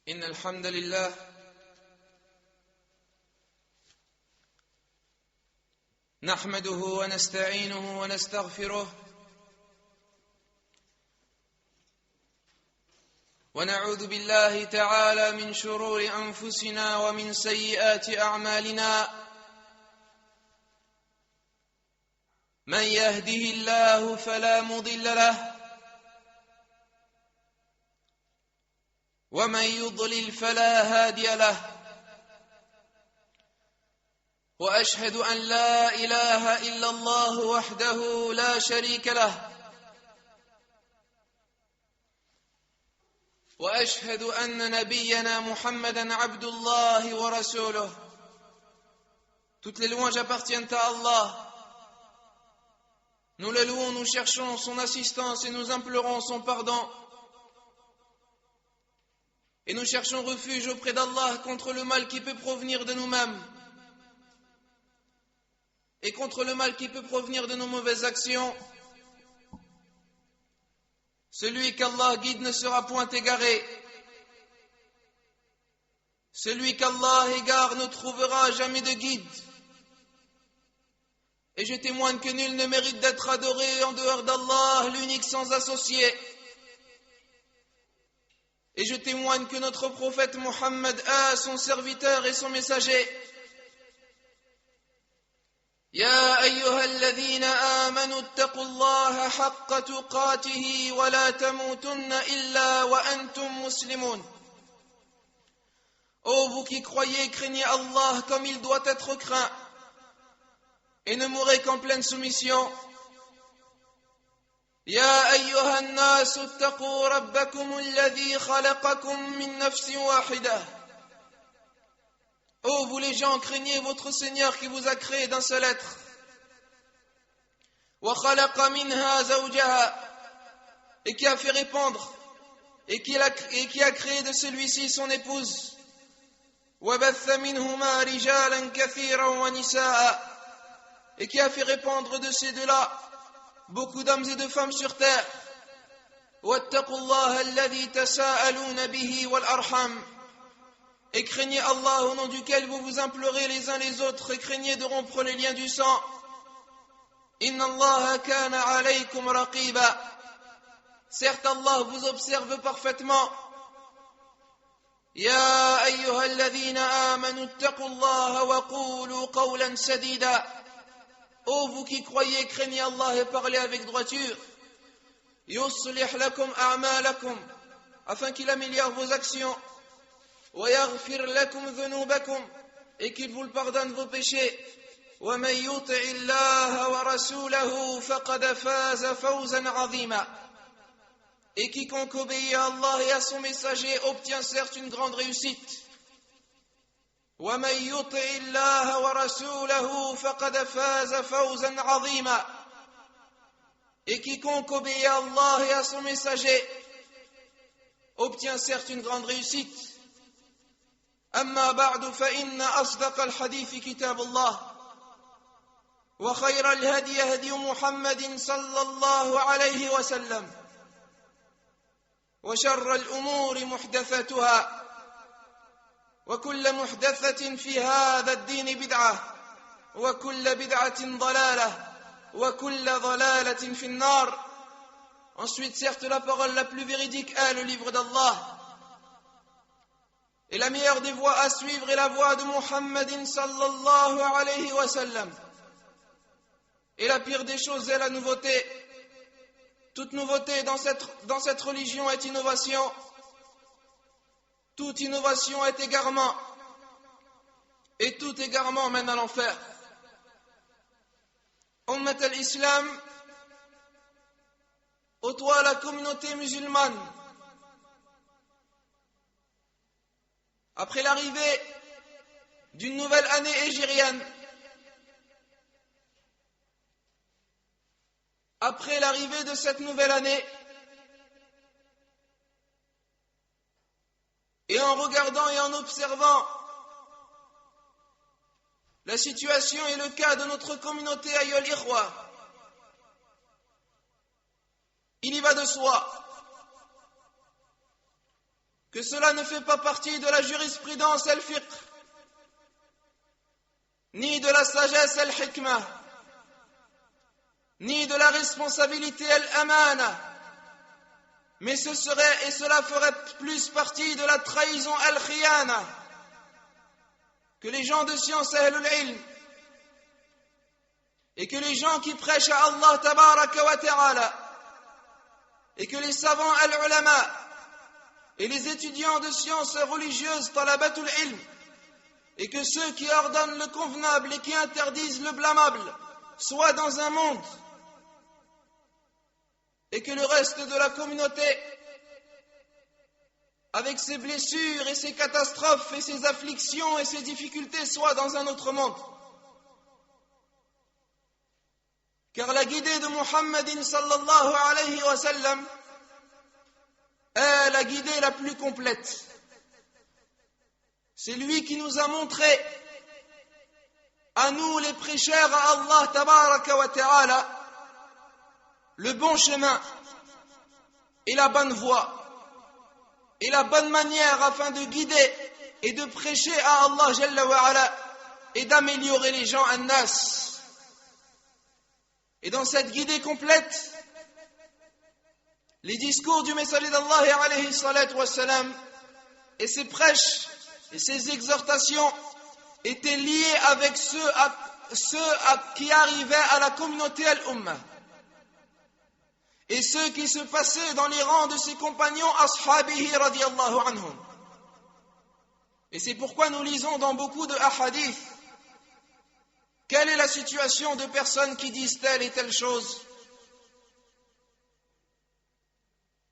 إن الحمد لله نحمده ونستعينه ونستغفره ونعوذ بالله تعالى من شرور أنفسنا ومن سيئات أعمالنا من يهده الله فلا مضل له ومن يضلل فلا هادي له وأشهد أن لا إله إلا الله وحده لا شريك له وأشهد أن نبينا محمدا عبد الله ورسوله. Toutes les louanges appartiennent à Allah. Nous le louons, nous cherchons son assistance et nous implorons son pardon. Et nous cherchons refuge auprès d'Allah contre le mal qui peut provenir de nous-mêmes et contre le mal qui peut provenir de nos mauvaises actions. Celui qu'Allah guide ne sera point égaré. Celui qu'Allah égare ne trouvera jamais de guide. Et je témoigne que nul ne mérite d'être adoré en dehors d'Allah, l'unique sans associé. Et je témoigne que notre prophète Muhammad est son serviteur et son messager. يا أيها الذين آمنوا اتقوا الله حق تقاته ولا تموتن إلا وأنتم مسلمون. Ô vous qui croyez, craignez Allah comme il doit être craint et ne mourrez qu'en pleine soumission. يا أيها الناس اتقوا ربكم الذي خلقكم من نفس واحدة. Ô vous les gens, craignez votre Seigneur qui vous a créé d'un seul être. وخلق منها زوجها. Et qui a fait répandre et qui a créé de celui-ci son épouse. وبث منهما رجالا كثيرا ونساء. Et qui a fait répandre de ces deux-là beaucoup d'hommes et de femmes sur terre. واتقوا الله الذي تساءلون به والأرحام. Et craignez Allah au nom duquel vous vous implorez les uns les autres et craignez de rompre les liens du sang. Inna Allah kana alaykum raqiba. Certes Allah vous observe parfaitement. Ya ayyuha alladhina amanu ittaqullaha wa qulu qawlan sadida. Ô vous qui croyez, craignez Allah et parlez avec droiture. Yuslih lakum a'malakum. Afin qu'il améliore vos actions. ويغفر لكم ذنوبكم. Et qu'il vous pardonne vos péchés. ومن يطع الله ورسوله فقد فاز فوزا عظيما. Et quiconque obéit à Allah et à son messager obtient certes une grande réussite. ومن يطع الله ورسوله فقد فاز فوزا عظيما. Et quiconque obéit à Allah et à son messager obtient certes une grande réussite. أما بعد فإن أصدق الحديث كتاب الله وخير الهدي هدي محمد صلى الله عليه وسلم وشر الأمور محدثاتها وكل محدثة في هذا الدين بدعة وكل بدعة ضلالة وكل ضلالة في النار. Ensuite, certes, la parole la plus véridique est le livre d'Allah. Et la meilleure des voies à suivre est la voie de Muhammadin sallallahu alayhi wa sallam. Et la pire des choses est la nouveauté. Toute nouveauté dans cette religion est innovation. Toute innovation est égarement. Et tout égarement mène à l'enfer. Ummat al-Islam, ô toi la communauté musulmane, après l'arrivée d'une nouvelle année hégirienne, après l'arrivée de cette nouvelle année, et en regardant et en observant la situation et le cas de notre communauté Ayyuhal Ikhwa, il y va de soi que cela ne fait pas partie de la jurisprudence al-fiqh, ni de la sagesse al-hikmah, ni de la responsabilité al-amana, mais ce serait et cela ferait plus partie de la trahison al-khiyana, que les gens de science ahlul ilm et que les gens qui prêchent à Allah tabaraka wa ta'ala et que les savants al-ulama et les étudiants de sciences religieuses talabatul ilm et que ceux qui ordonnent le convenable et qui interdisent le blâmable soient dans un monde et que le reste de la communauté, avec ses blessures et ses catastrophes et ses afflictions et ses difficultés, soit dans un autre monde. Car la guidée de Muhammadin sallallahu alayhi wa sallam est la guidée la plus complète. C'est lui qui nous a montré, à nous les prêcheurs à Allah tabaraka wa ta'ala, le bon chemin et la bonne voie et la bonne manière afin de guider et de prêcher à Allah Jalla wa Ala et d'améliorer les gens an-nas. Et dans cette guidée complète, les discours du messager d'Allah alayhi salatu wassalam et ses prêches et ses exhortations étaient liés avec ceux qui arrivaient à la communauté al-Ummah et ceux qui se passaient dans les rangs de ses compagnons ashabihi radiyallahu anhum. Et c'est pourquoi nous lisons dans beaucoup de hadiths quelle est la situation de personnes qui disent telle et telle chose.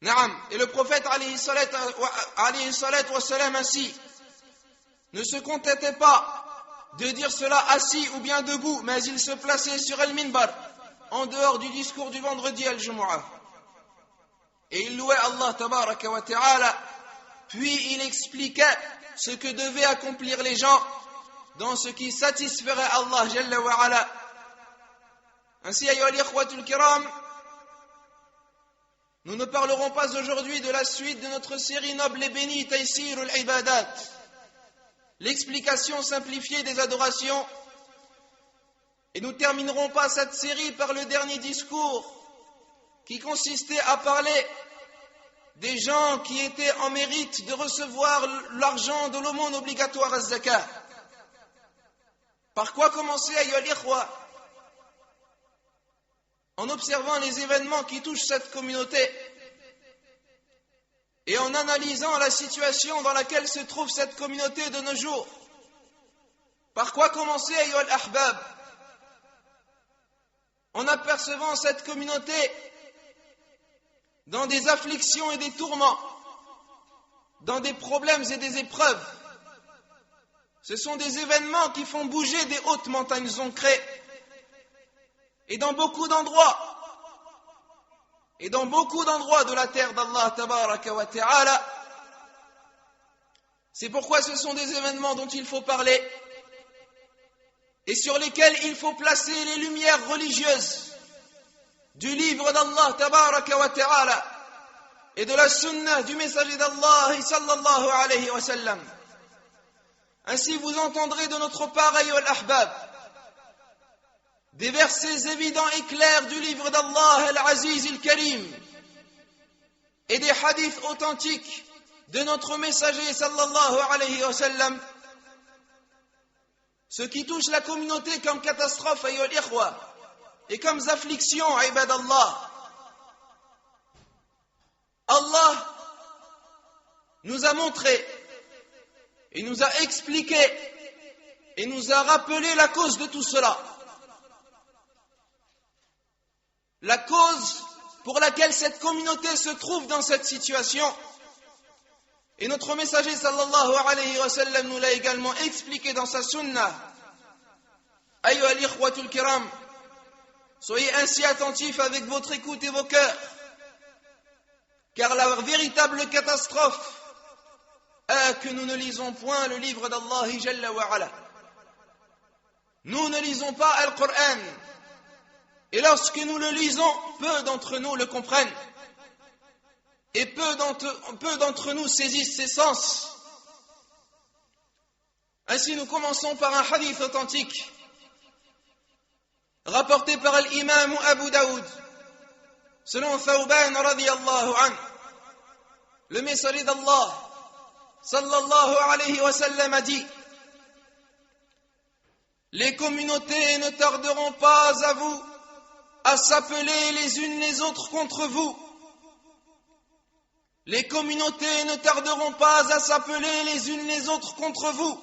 Naam. Et le prophète alayhi salatu wassalam ainsi ne se contentait pas de dire cela assis ou bien debout, mais il se plaçait sur al-minbar en dehors du discours du vendredi al-Jumu'ah. Et il louait Allah tabaraka wa ta'ala, puis il expliquait ce que devaient accomplir les gens dans ce qui satisferait Allah jalla wa ala. Ainsi, ayyuha al-ikhwatul kiram, nous ne parlerons pas aujourd'hui de la suite de notre série noble et bénie Taysir al-Ibadat, l'explication simplifiée des adorations. Et nous terminerons pas cette série par le dernier discours qui consistait à parler des gens qui étaient en mérite de recevoir l'argent de l'aumône obligatoire à zakat. Par quoi commencer, ayyuha al-ikhwa? En observant les événements qui touchent cette communauté et en analysant la situation dans laquelle se trouve cette communauté de nos jours. Par quoi commencer, ayyuha al-ahbab? En apercevant cette communauté dans des afflictions et des tourments, dans des problèmes et des épreuves. Ce sont des événements qui font bouger des hautes montagnes ancrées. Et dans beaucoup d'endroits de la terre d'Allah tabaraka wa ta'ala, c'est pourquoi ce sont des événements dont il faut parler et sur lesquels il faut placer les lumières religieuses du livre d'Allah tabaraka wa ta'ala et de la sunnah du messager d'Allah sallallahu alayhi wa sallam. Ainsi vous entendrez de notre part, ayyuha al-ahbab, des versets évidents et clairs du livre d'Allah al-Aziz al-Karim et des hadiths authentiques de notre messager sallallahu alayhi wa sallam. Ce qui touche la communauté comme catastrophe, ayyuha al-ikhwa, et comme affliction, ibadallah. Allah nous a montré et nous a expliqué et nous a rappelé la cause de tout cela. La cause pour laquelle cette communauté se trouve dans cette situation. Et notre messager sallallahu alayhi wa sallam nous l'a également expliqué dans sa sunnah. Ayyuha al-ikhwatul kiram, soyez ainsi attentifs avec votre écoute et vos cœurs, car la véritable catastrophe est que nous ne lisons point le livre d'Allah Jalla wa Ala. Nous ne lisons pas Al-Qur'an, et lorsque nous le lisons, peu d'entre nous le comprennent. et peu d'entre nous saisissent ces sens. Ainsi, nous commençons par un hadith authentique, rapporté par l'imam Abu Daoud, selon Thawban radiyallahu anhu. Le messager d'Allah, sallallahu alayhi wa sallam, a dit: les communautés ne tarderont pas à s'appeler les unes les autres contre vous. Les communautés ne tarderont pas à s'appeler les unes les autres contre vous,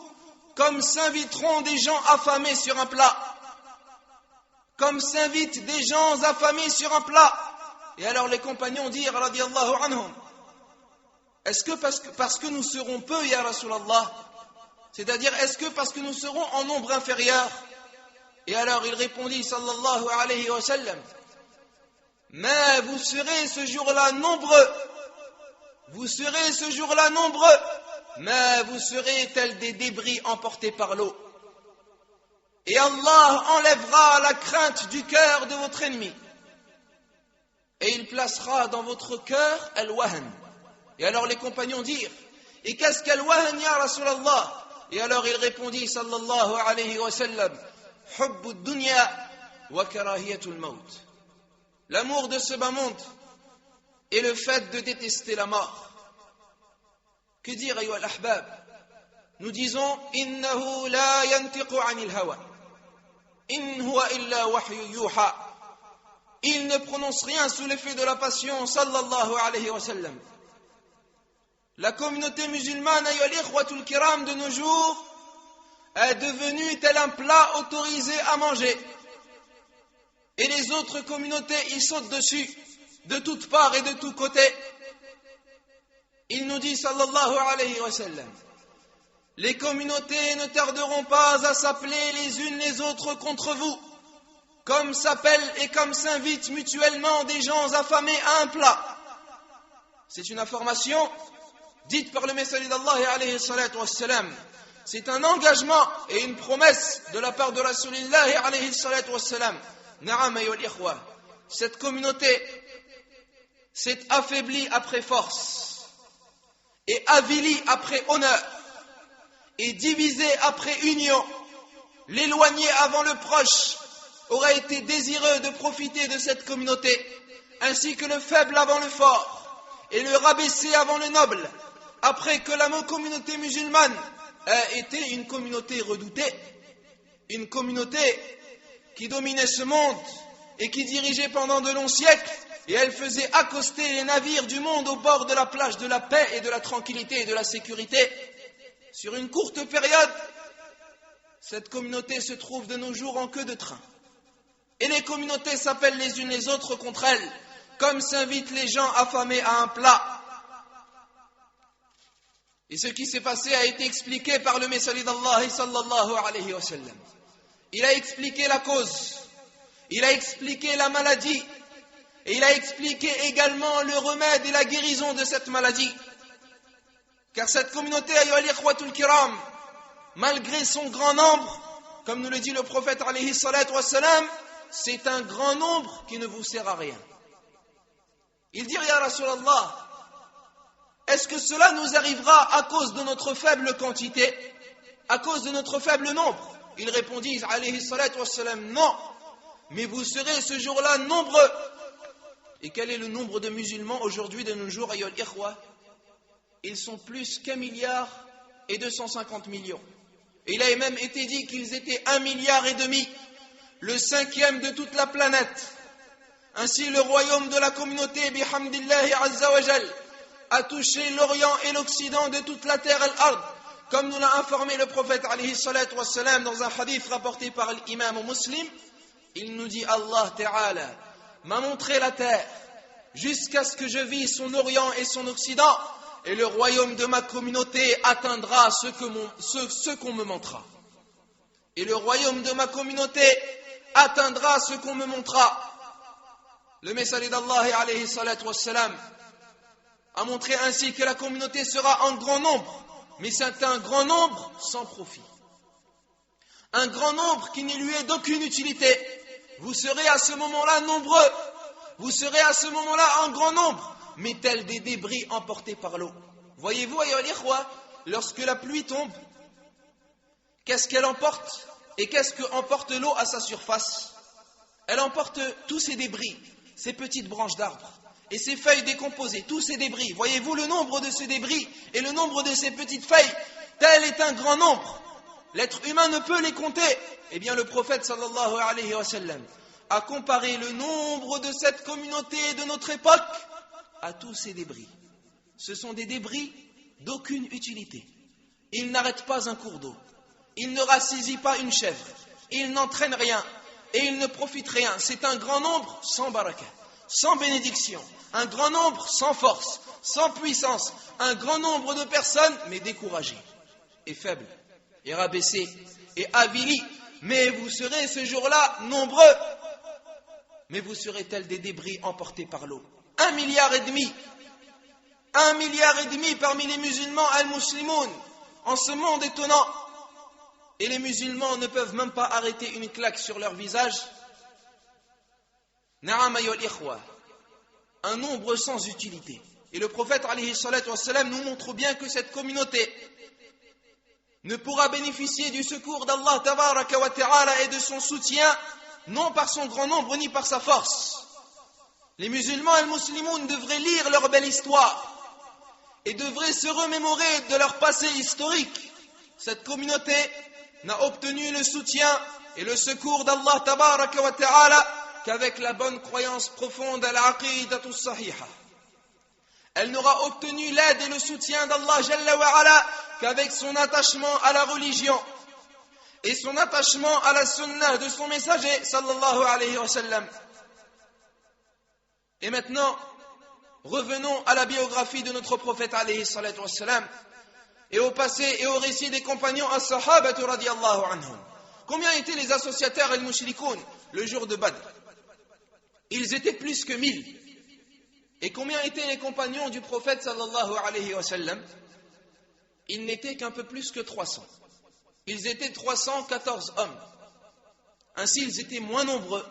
comme s'inviteront des gens affamés sur un plat. Comme s'invitent des gens affamés sur un plat. Et alors les compagnons dirent, radiyallahu anhum, est-ce que parce que nous serons peu, ya Rasulallah? C'est-à-dire, est-ce que parce que nous serons en nombre inférieur? Et alors il répondit, sallallahu alayhi wa sallam, mais vous serez ce jour-là nombreux. Vous serez ce jour-là nombreux, mais vous serez tels des débris emportés par l'eau. Et Allah enlèvera la crainte du cœur de votre ennemi. Et il placera dans votre cœur al-wahan. Et alors les compagnons dirent, et qu'est-ce qu'al-wahan, ya Rasulallah? Et alors il répondit, sallallahu alayhi wa sallam, hubbu dunya wa karahiyatul maut. L'amour de ce bas monde et le fait de détester la mort. Que dire, ayyuha al-ahbab? Nous disons, innahu la yantiqu anil hawa, in huwa illa wahyu yuha. Il ne prononce rien sous l'effet de la passion, sallallahu alayhi wa sallam. La communauté musulmane, ayyuha al-ikhwatul kiram, de nos jours, est devenue tel un plat autorisé à manger. Et les autres communautés y sautent dessus, de toutes parts et de tous côtés. Il nous dit, sallallahu alayhi wa sallam, les communautés ne tarderont pas à s'appeler les unes les autres contre vous, comme s'appellent et comme s'invitent mutuellement des gens affamés à un plat. C'est une information dite par le messager d'Allah alayhi salatu wassalam. C'est un engagement et une promesse de la part de Rasulillah alayhi salatu wassalam. Na'am ayyuha al-ikhwa, cette communauté s'est affaiblie après force, et avilie après honneur, et divisée après union. L'éloigné avant le proche aurait été désireux de profiter de cette communauté, ainsi que le faible avant le fort, et le rabaissé avant le noble, après que la communauté musulmane a été une communauté redoutée, une communauté qui dominait ce monde et qui dirigeait pendant de longs siècles, et elle faisait accoster les navires du monde au bord de la plage de la paix et de la tranquillité et de la sécurité. Sur une courte période, cette communauté se trouve de nos jours en queue de train. Et les communautés s'appellent les unes les autres contre elles, comme s'invitent les gens affamés à un plat. Et ce qui s'est passé a été expliqué par le messager d'Allah sallallahu alayhi wa sallam. Il a expliqué la cause, il a expliqué la maladie, et il a expliqué également le remède et la guérison de cette maladie. Car cette communauté, ayyuha al-ikhwatul kiram, malgré son grand nombre, comme nous le dit le prophète alayhi salatu wassalam, c'est un grand nombre qui ne vous sert à rien. Il dit, ya Rasulallah, est-ce que cela nous arrivera à cause de notre faible quantité, à cause de notre faible nombre? Il répondit, alayhi salatu wassalam, non, mais vous serez ce jour-là nombreux. Et quel est le nombre de musulmans aujourd'hui de nos jours, ayyuha al-ikhwa? Ils sont plus qu'1 milliard et 250 millions. Et il a même été dit qu'ils étaient 1,5 milliard, le 5e de toute la planète. Ainsi, le royaume de la communauté, bihamdillahi azza wa jal, a touché l'Orient et l'Occident de toute la terre al-ard, comme nous l'a informé le prophète alayhi salatu wassalam dans un hadith rapporté par l'imam Muslim. Il nous dit, Allah Ta'ala m'a montré la terre jusqu'à ce que je vis son Orient et son Occident, et le royaume de ma communauté atteindra ce qu'on me montrera. Et le royaume de ma communauté atteindra ce qu'on me montrera. Le messager d'Allah alayhi salatu wassalam a montré ainsi que la communauté sera en grand nombre, mais c'est un grand nombre sans profit. Un grand nombre qui ne lui est d'aucune utilité. Vous serez à ce moment-là nombreux, vous serez à ce moment-là en grand nombre, mais tels des débris emportés par l'eau. Voyez-vous, ayyuha al-ikhwa, lorsque la pluie tombe, qu'est-ce qu'elle emporte et qu'est-ce qu'emporte l'eau à sa surface? Elle emporte tous ces débris, ces petites branches d'arbres et ces feuilles décomposées, tous ces débris. Voyez-vous le nombre de ces débris et le nombre de ces petites feuilles? Tel est un grand nombre. L'être humain ne peut les compter. Eh bien, le prophète sallallahu alayhi wa sallam a comparé le nombre de cette communauté de notre époque à tous ces débris. Ce sont des débris d'aucune utilité. Ils n'arrêtent pas un cours d'eau. Ils ne rassisient pas une chèvre. Ils n'entraînent rien. Et ils ne profitent rien. C'est un grand nombre sans baraka, sans bénédiction. Un grand nombre sans force, sans puissance. Un grand nombre de personnes, mais découragées et faibles, et rabaissées, et avilis. Mais vous serez ce jour-là nombreux. Mais vous serez tels des débris emportés par l'eau. 1,5 milliard. 1,5 milliard parmi les musulmans al-muslimoun, en ce monde étonnant. Et les musulmans ne peuvent même pas arrêter une claque sur leur visage. Na'am ayyuha al-ikhwa, un nombre sans utilité. Et le prophète alayhi salatu wassalam nous montre bien que cette communauté ne pourra bénéficier du secours d'Allah tabaraka wa ta'ala et de son soutien, non par son grand nombre ni par sa force. Les musulmans et les musulmans devraient lire leur belle histoire et devraient se remémorer de leur passé historique. Cette communauté n'a obtenu le soutien et le secours d'Allah tabaraka wa ta'ala qu'avec la bonne croyance profonde à l'aqidatu sahiha. Elle n'aura obtenu l'aide et le soutien d'Allah jalla wa ala qu'avec son attachement à la religion et son attachement à la sunnah de son messager sallallahu alayhi wa sallam. Et maintenant, revenons à la biographie de notre prophète alayhi salatu wa sallam et au passé et au récit des compagnons as-sahabatu radiyallahu anhum. Combien étaient les associateurs al-mushrikoun le jour de Badr? Ils étaient plus que 1000. Et combien étaient les compagnons du prophète sallallahu alayhi wa sallam? Ils n'étaient qu'un peu plus que 300. Ils étaient 314 hommes. Ainsi, ils étaient moins nombreux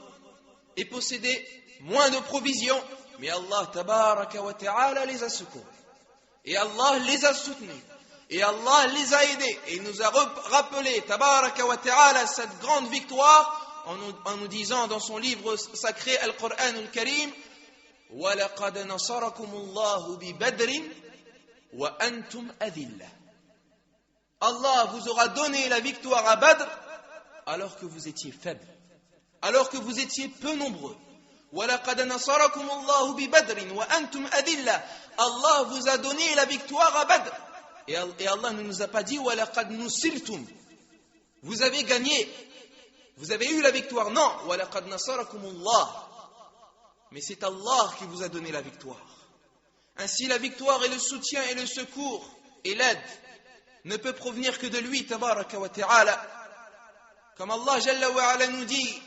et possédaient moins de provisions. Mais Allah tabaraka wa ta'ala les a secourus. Et Allah les a soutenus. Et Allah les a aidés. Et il nous a rappelé tabaraka wa ta'ala cette grande victoire en nous disant dans son livre sacré Al-Qur'an al-Karim: وَلَقَدْ نَصَرَكُمُ اللَّهُ بِبَدْرٍ وَأَنْتُمْ أَذِلَّةٌ. Allah vous aura donné la victoire à Badr alors que vous étiez faibles, alors que vous étiez peu nombreux. وَلَقَدْ نَصَرَكُمُ اللَّهُ بِبَدْرٍ وَأَنْتُمْ أَذِلَّةٌ. Allah vous a donné la victoire à Badr. Et Allah ne nous a pas dit وَلَقَدْ نُصِرْتُمْ. Vous avez gagné, vous avez eu la victoire. Non, وَلَقَدْ نَصَرَكُمُ اللَّهُ. Mais c'est Allah qui vous a donné la victoire. Ainsi, la victoire et le soutien et le secours et l'aide ne peut provenir que de lui, tabaraka wa ta'ala. Comme Allah jalla wa ala nous dit: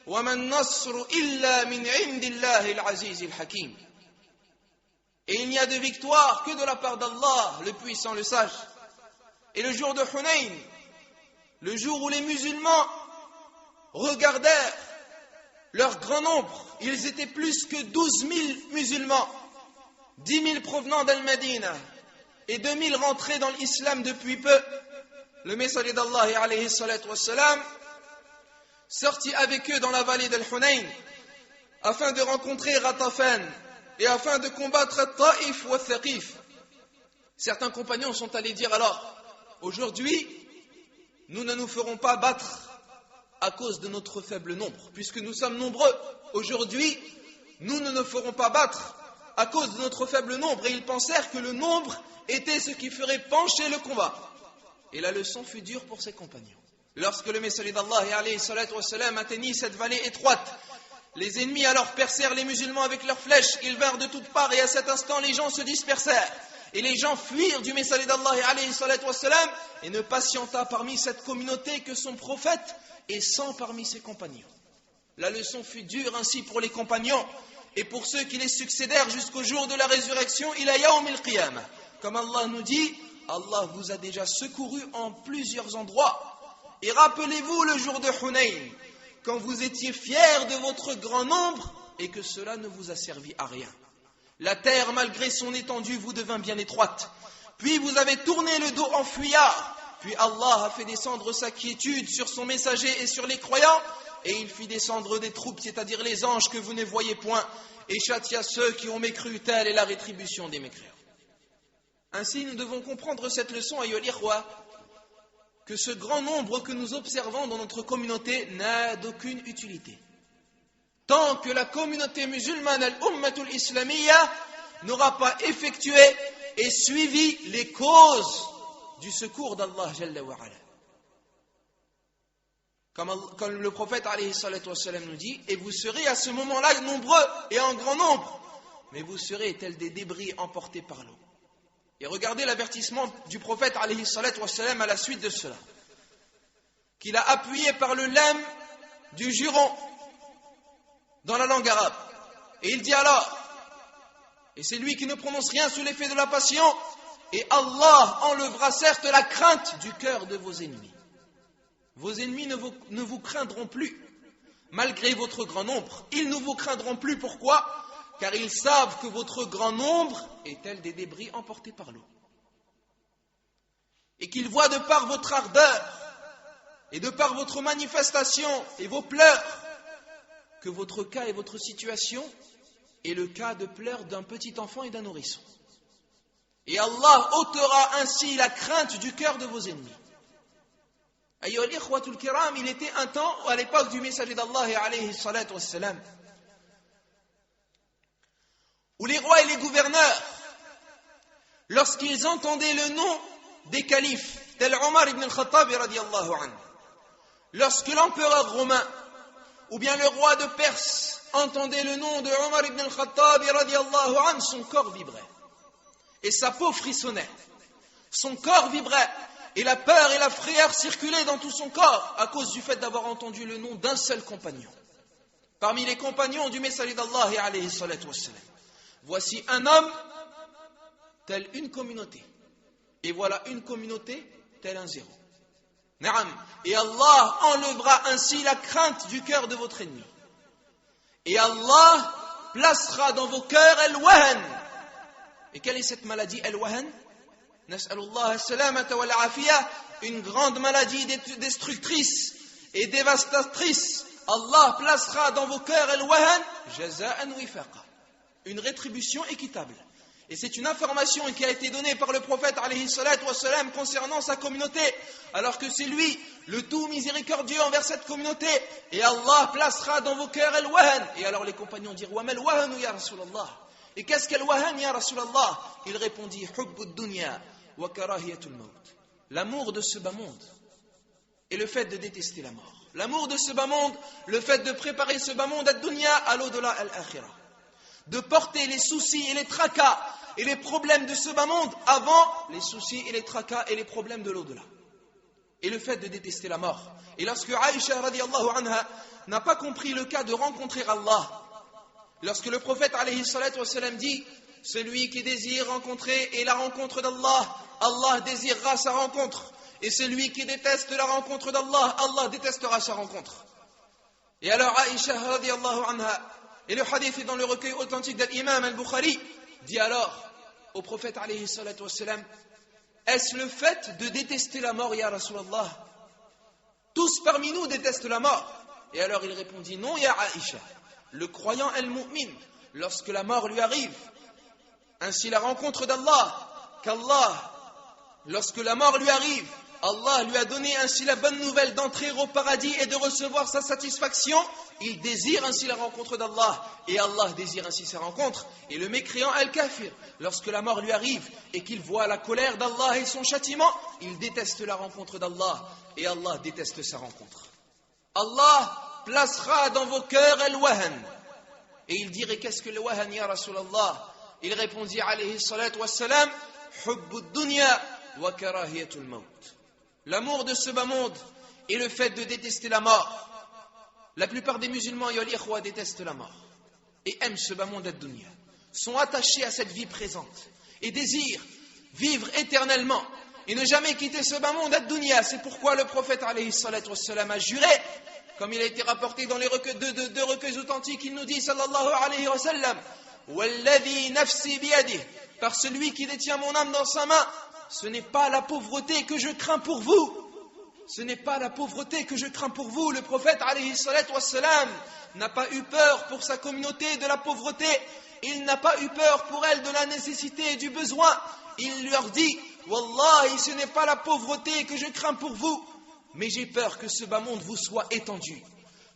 وَمَا النَّصْرُ إِلَّا مِنْ عِنْدِ اللَّهِ الْعَزِيزِ الْحَكِيمِ. Et il n'y a de victoire que de la part d'Allah, le puissant, le sage. Et le jour de Hunayn, le jour où les musulmans regardèrent leur grand nombre, ils étaient plus que 12 000 musulmans, 10 000 provenant d'Al-Madina et 2 000 rentrés dans l'islam depuis peu. Le messager d'Allah alayhi salatu wassalam sortit avec eux dans la vallée d'Al-Hunayn afin de rencontrer Ratafan et afin de combattre Taif ou Thaqif. Certains compagnons sont allés dire: alors, aujourd'hui, nous ne nous ferons pas battre à cause de notre faible nombre, puisque nous sommes nombreux. Aujourd'hui, nous ne nous ferons pas battre à cause de notre faible nombre. Et ils pensèrent que le nombre était ce qui ferait pencher le combat. Et la leçon fut dure pour ses compagnons. Lorsque le messager d'Allah alayhi salatu wassalam atteignit cette vallée étroite, les ennemis alors percèrent les musulmans avec leurs flèches. Ils vinrent de toutes parts et à cet instant les gens se dispersèrent. Et les gens fuirent du messager d'Allah alayhi salatu wassalam et ne patienta parmi cette communauté que son prophète et 100 parmi ses compagnons. La leçon fut dure ainsi pour les compagnons et pour ceux qui les succédèrent jusqu'au jour de la résurrection, ila yawm al-qiyamah. Comme Allah nous dit, Allah vous a déjà secouru en plusieurs endroits. Et rappelez-vous le jour de Hunayn, quand vous étiez fiers de votre grand nombre et que cela ne vous a servi à rien. La terre, malgré son étendue, vous devint bien étroite. Puis vous avez tourné le dos en fuyard. Puis Allah a fait descendre sa quiétude sur son messager et sur les croyants. Et il fit descendre des troupes, c'est-à-dire les anges que vous ne voyez point. Et châtia ceux qui ont mécru, telle est la rétribution des mécréants. Ainsi, nous devons comprendre cette leçon, ayyuhal ikhwa, que ce grand nombre que nous observons dans notre communauté n'a d'aucune utilité. Tant que la communauté musulmane, al-Ummatul Islamiyya, n'aura pas effectué et suivi les causes du secours d'Allah Jalla wa Ala. Comme le prophète alayhi salatu wassalam nous dit, et vous serez à ce moment-là nombreux et en grand nombre, mais vous serez tels des débris emportés par l'eau. Et regardez l'avertissement du prophète alayhi salatu wassalam à la suite de cela, qu'il a appuyé par le lemme du juron dans la langue arabe. Et il dit alors, et c'est lui qui ne prononce rien sous l'effet de la passion, et Allah enlèvera certes la crainte du cœur de vos ennemis. Vos ennemis ne vous craindront plus, malgré votre grand nombre. Ils ne vous craindront plus, pourquoi ? Car ils savent que votre grand nombre est tel des débris emportés par l'eau. Et qu'ils voient de par votre ardeur, et de par votre manifestation et vos pleurs, que votre cas et votre situation est le cas de pleurs d'un petit enfant et d'un nourrisson. Et Allah ôtera ainsi la crainte du cœur de vos ennemis. Ayyuhal ikhwatul kiram, il était un temps, à l'époque du messager d'Allah alayhi salatu wassalam, où les rois et les gouverneurs, lorsqu'ils entendaient le nom des califes, tel Omar ibn al-Khattab radiyallahu anhu, lorsque l'empereur romain ou bien le roi de Perse entendait le nom de Omar ibn al-Khattab radiyallahu anhu, son corps vibrait et sa peau frissonnait, son corps vibrait et la peur et la frayeur circulaient dans tout son corps à cause du fait d'avoir entendu le nom d'un seul compagnon parmi les compagnons du messager d'Allah alayhi salatu wassalam. Voici un homme tel une communauté, et voilà une communauté tel un zéro. Naam. Et Allah enlèvera ainsi la crainte du cœur de votre ennemi. Et Allah placera dans vos cœurs al-wahan. Et quelle est cette maladie al-wahan? Nas'alullah as-salamata wal afiyah, une grande maladie destructrice et dévastatrice. Allah placera dans vos cœurs al-wahan jaza'an wifaqa, une rétribution équitable. Et c'est une information qui a été donnée par le prophète alayhi salatu wassalam concernant sa communauté, alors que c'est lui, le tout miséricordieux envers cette communauté. Et Allah placera dans vos cœurs al-wahan. Et alors les compagnons dirent, wa mal wahanu ya Rasulallah. Et qu'est-ce qu'al-wahan ya Rasulallah? Il répondit, hubbud dunya wa karahiyatul maut. L'amour de ce bas monde et le fait de détester la mort. L'amour de ce bas monde, le fait de préparer ce bas monde ad-dunya à l'au-delà al-akhirah. De porter les soucis et les tracas et les problèmes de ce bas monde avant les soucis et les tracas et les problèmes de l'au-delà. Et le fait de détester la mort. Et lorsque Aïcha radiyallahu anha n'a pas compris le cas de rencontrer Allah, lorsque le prophète alayhi salatu wassalam dit, celui qui désire rencontrer et la rencontre d'Allah, Allah désirera sa rencontre. Et celui qui déteste la rencontre d'Allah, Allah détestera sa rencontre. Et alors Aïcha radiyallahu anha, et le hadith est dans le recueil authentique de l'imam al-Bukhari, dit alors au prophète alayhi salatu wassalam, est-ce le fait de détester la mort, ya Rasulallah? Tous parmi nous détestent la mort. Et alors il répondit, non, ya Aïcha, le croyant al-mu'min, lorsque la mort lui arrive, ainsi la rencontre d'Allah, qu'Allah, lorsque la mort lui arrive, Allah lui a donné ainsi la bonne nouvelle d'entrer au paradis et de recevoir sa satisfaction. Il désire ainsi la rencontre d'Allah et Allah désire ainsi sa rencontre. Et le mécréant al-kafir, lorsque la mort lui arrive et qu'il voit la colère d'Allah et son châtiment, il déteste la rencontre d'Allah et Allah déteste sa rencontre. Allah placera dans vos cœurs al-wahan. Et il dirait, qu'est-ce que le wahan ya Rasulallah? Il répondit alayhi salatu wassalam, hubbud dunya wa karahiyatul maut. L'amour de ce bas monde et le fait de détester la mort. La plupart des musulmans, ya l'ikhwa, détestent la mort et aiment ce bas monde ad-dunya, sont attachés à cette vie présente et désirent vivre éternellement et ne jamais quitter ce bas monde ad-dunya. C'est pourquoi le prophète alayhi salatu wassalam a juré, comme il a été rapporté dans les deux recueils authentiques, il nous dit sallallahu alayhi wa sallam, Walladhi nafsi biyadihi, par celui qui détient mon âme dans sa main, ce n'est pas la pauvreté que je crains pour vous. Ce n'est pas la pauvreté que je crains pour vous. Le prophète alayhi salatu wassalam n'a pas eu peur pour sa communauté de la pauvreté. Il n'a pas eu peur pour elle de la nécessité et du besoin. Il leur dit: Wallahi, ce n'est pas la pauvreté que je crains pour vous, mais j'ai peur que ce bas monde vous soit étendu,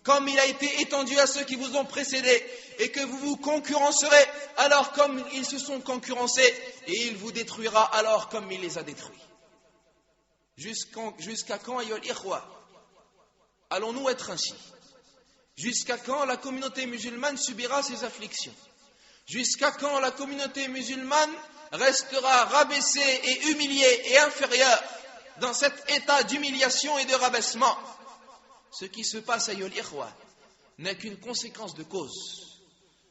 comme il a été étendu à ceux qui vous ont précédés, et que vous vous concurrencerez alors comme ils se sont concurrencés, et il vous détruira alors comme il les a détruits. Jusqu'à quand, ayyuhal ikhwa, allons-nous être ainsi? Jusqu'à quand la communauté musulmane subira ces afflictions? Jusqu'à quand la communauté musulmane restera rabaissée et humiliée et inférieure dans cet état d'humiliation et de rabaissement? Ce qui se passe, ayyuhal ikhwa, n'est qu'une conséquence de cause.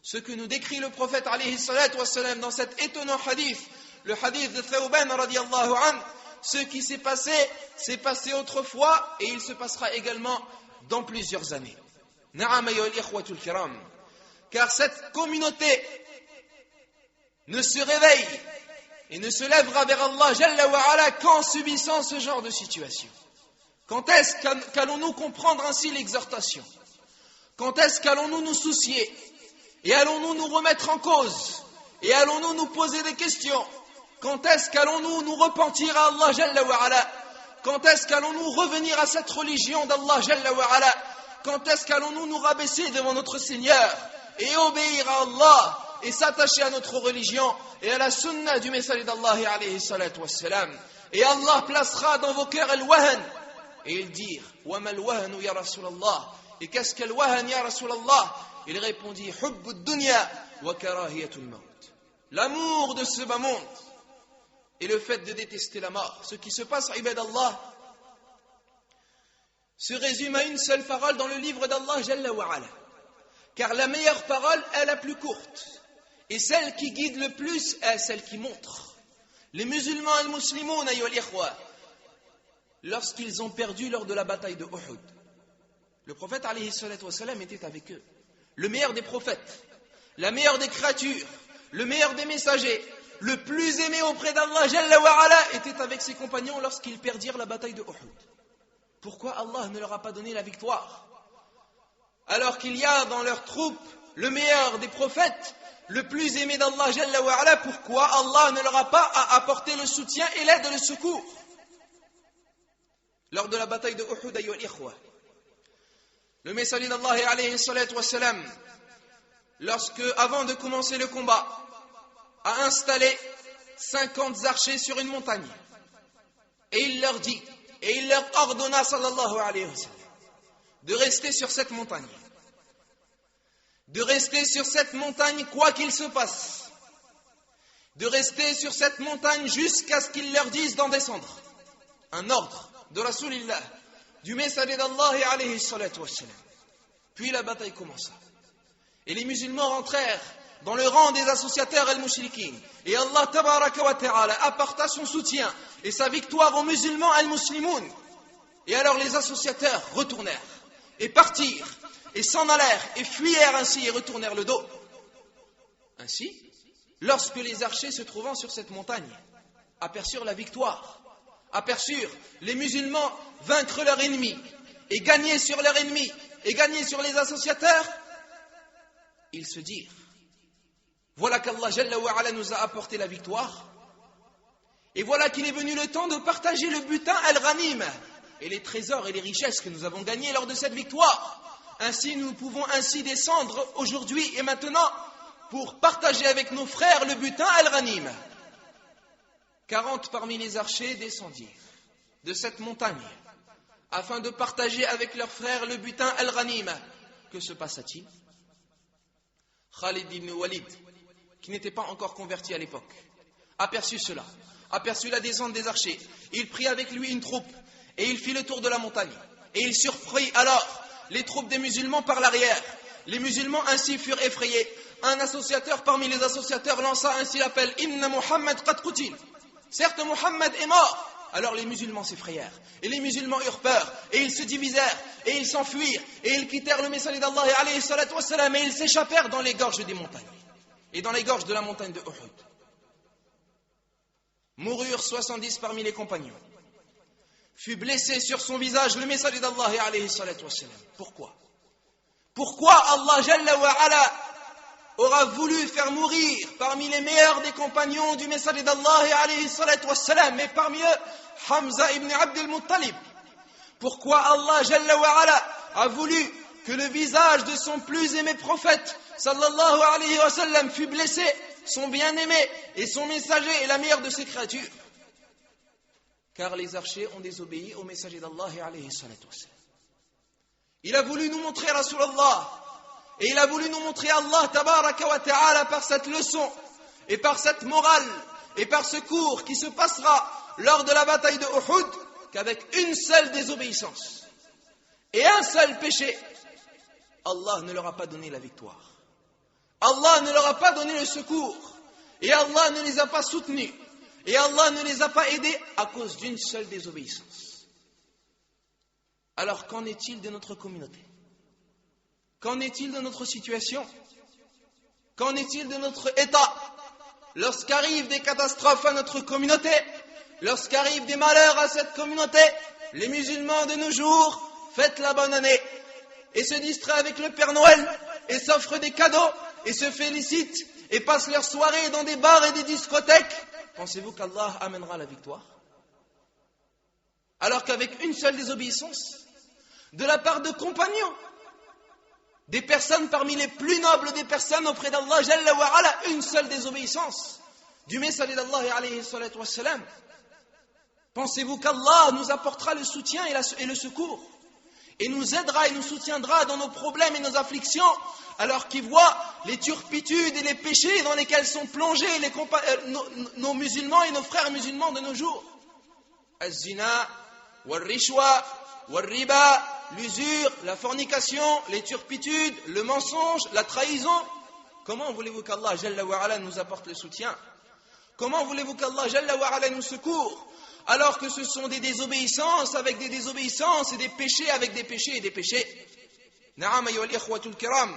Ce que nous décrit le prophète alayhi salatu wassalam dans cet étonnant hadith, le hadith de Thawban radiyallahu anhu, ce qui s'est passé autrefois, et il se passera également dans plusieurs années. Na'am ayyuhal ikhwatul kiram, car cette communauté ne se réveille et ne se lèvera vers Allah Jalla wa Ala qu'en subissant ce genre de situation. Quand est-ce qu'allons-nous comprendre ainsi l'exhortation? Quand est-ce qu'allons-nous nous soucier? Et allons-nous nous remettre en cause? Et allons-nous nous poser des questions? Quand est-ce qu'allons-nous nous repentir à Allah Jalla wa Ala? Quand est-ce qu'allons-nous revenir à cette religion d'Allah Jalla wa Ala? Quand est-ce qu'allons-nous nous rabaisser devant notre Seigneur et obéir à Allah et s'attacher à notre religion et à la sunna du messager d'Allah alayhi salatu wassalam? Et Allah placera dans vos cœurs al-wahan, et ils dirent: wa mal wahanu ya Rasulallah. Et qu'est-ce qu'al wahan ya Rasulallah? Il répondit: hubbud dunya wa karahiyatul maut. L'amour de ce bas monde et le fait de détester la mort. Ce qui se passe, ibadallah, se résume à une seule parole dans le livre d'Allah Jalla wa Ala. Car la meilleure parole est la plus courte, et celle qui guide le plus est celle qui montre. Les musulmans et les musulmans, ayyuhal ikhwa, lorsqu'ils ont perdu lors de la bataille de Uhud, le prophète alayhi salatu wassalam était avec eux. Le meilleur des prophètes, la meilleure des créatures, le meilleur des messagers, le plus aimé auprès d'Allah Jalla wa Ala, était avec ses compagnons lorsqu'ils perdirent la bataille de Uhud. Pourquoi Allah ne leur a pas donné la victoire? Alors qu'il y a dans leurs troupes le meilleur des prophètes, le plus aimé d'Allah Jalla wa Ala, pourquoi Allah ne leur a pas apporté le soutien et l'aide et le secours? Lors de la bataille de Uhud, ayyuhal ikhwa, le messager d'Allah alayhi salatu wassalam, avant de commencer le combat, a installé 50 archers sur une montagne. Et il leur dit, et il leur ordonna sallallahu alayhi wa sallam, de rester sur cette montagne. De rester sur cette montagne quoi qu'il se passe. De rester sur cette montagne jusqu'à ce qu'il leur dise d'en descendre. Un ordre de Rasulillah, du messager d'Allah alayhi salatu wassalam. Puis la bataille commença. Et les musulmans rentrèrent dans le rang des associateurs al-mushrikin. Et Allah tabaraka wa ta'ala apporta son soutien et sa victoire aux musulmans al-muslimoun. Et alors les associateurs retournèrent et partirent et s'en allèrent et fuyèrent ainsi et retournèrent le dos. Ainsi, lorsque les archers se trouvant sur cette montagne aperçurent la victoire, aperçurent les musulmans vaincre leur ennemi et gagner sur leur ennemi et gagner sur les associateurs, ils se dirent: voilà qu'Allah Jalla wa Ala nous a apporté la victoire, et voilà qu'il est venu le temps de partager le butin al-ghanim et les trésors et les richesses que nous avons gagnés lors de cette victoire. Ainsi, nous pouvons ainsi descendre aujourd'hui et maintenant pour partager avec nos frères le butin al-ghanim. 40 parmi les archers descendirent de cette montagne afin de partager avec leurs frères le butin al-ghanim. Que se passa-t-il? Khalid ibn Walid, qui n'était pas encore converti à l'époque, aperçut cela, aperçut la descente des archers. Il prit avec lui une troupe et il fit le tour de la montagne. Et il surprit alors les troupes des musulmans par l'arrière. Les musulmans ainsi furent effrayés. Un associateur parmi les associateurs lança ainsi l'appel: Inna Muhammad qad qutil. Certes, Muhammad est mort. Alors les musulmans s'effrayèrent, et les musulmans eurent peur, et ils se divisèrent, et ils s'enfuirent, et ils quittèrent le messager d'Allah alayhi salatu wassalam, et ils s'échappèrent dans les gorges des montagnes. et dans les gorges de la montagne de Uhud. Moururent 70 parmi les compagnons. Fut blessé sur son visage le messager d'Allah alayhi salatu wassalam. Pourquoi? Pourquoi Allah Jalla wa Ala aura voulu faire mourir parmi les meilleurs des compagnons du messager d'Allah alayhi salatu wassalam, mais parmi eux Hamza ibn Abd al-Muttalib? Pourquoi Allah Jalla wa Ala a voulu que le visage de son plus aimé prophète sallallahu alayhi wa sallam fut blessé, son bien-aimé et son messager est la meilleure de ses créatures? Car les archers ont désobéi au messager d'Allah alayhi salatu wassalam. Il a voulu nous montrer Rasulallah, et il a voulu nous montrer Allah tabaraka wa ta'ala par cette leçon et par cette morale et par ce cours qui se passera lors de la bataille de Uhud, qu'avec une seule désobéissance et un seul péché, Allah ne leur a pas donné la victoire. Allah ne leur a pas donné le secours, et Allah ne les a pas soutenus, et Allah ne les a pas aidés à cause d'une seule désobéissance. Alors qu'en est-il de notre communauté? Qu'en est-il de notre situation? Qu'en est-il de notre état? Lorsqu'arrivent des catastrophes à notre communauté, lorsqu'arrivent des malheurs à cette communauté, les musulmans de nos jours fêtent la bonne année et se distraient avec le Père Noël et s'offrent des cadeaux et se félicitent et passent leurs soirées dans des bars et des discothèques. Pensez-vous qu'Allah amènera la victoire? Alors qu'avec une seule désobéissance de la part de compagnons, des personnes parmi les plus nobles des personnes auprès d'Allah Jalla wa Ala, une seule désobéissance du messager d'Allah alayhi salatu wassalam, pensez-vous qu'Allah nous apportera le soutien et le secours et nous aidera et nous soutiendra dans nos problèmes et nos afflictions, alors qu'il voit les turpitudes et les péchés dans lesquels sont plongés nos musulmans et nos frères musulmans de nos jours? Az-zina, wal-rishwa, wal-riba, l'usure, la fornication, les turpitudes, le mensonge, la trahison. Comment voulez-vous qu'Allah Jalla wa Ala nous apporte le soutien? Comment voulez-vous qu'Allah Jalla wa Ala nous secourt, alors que ce sont des désobéissances avec des désobéissances et des péchés avec des péchés et des péchés? Na'am ayyuhal ikhwatul kiram.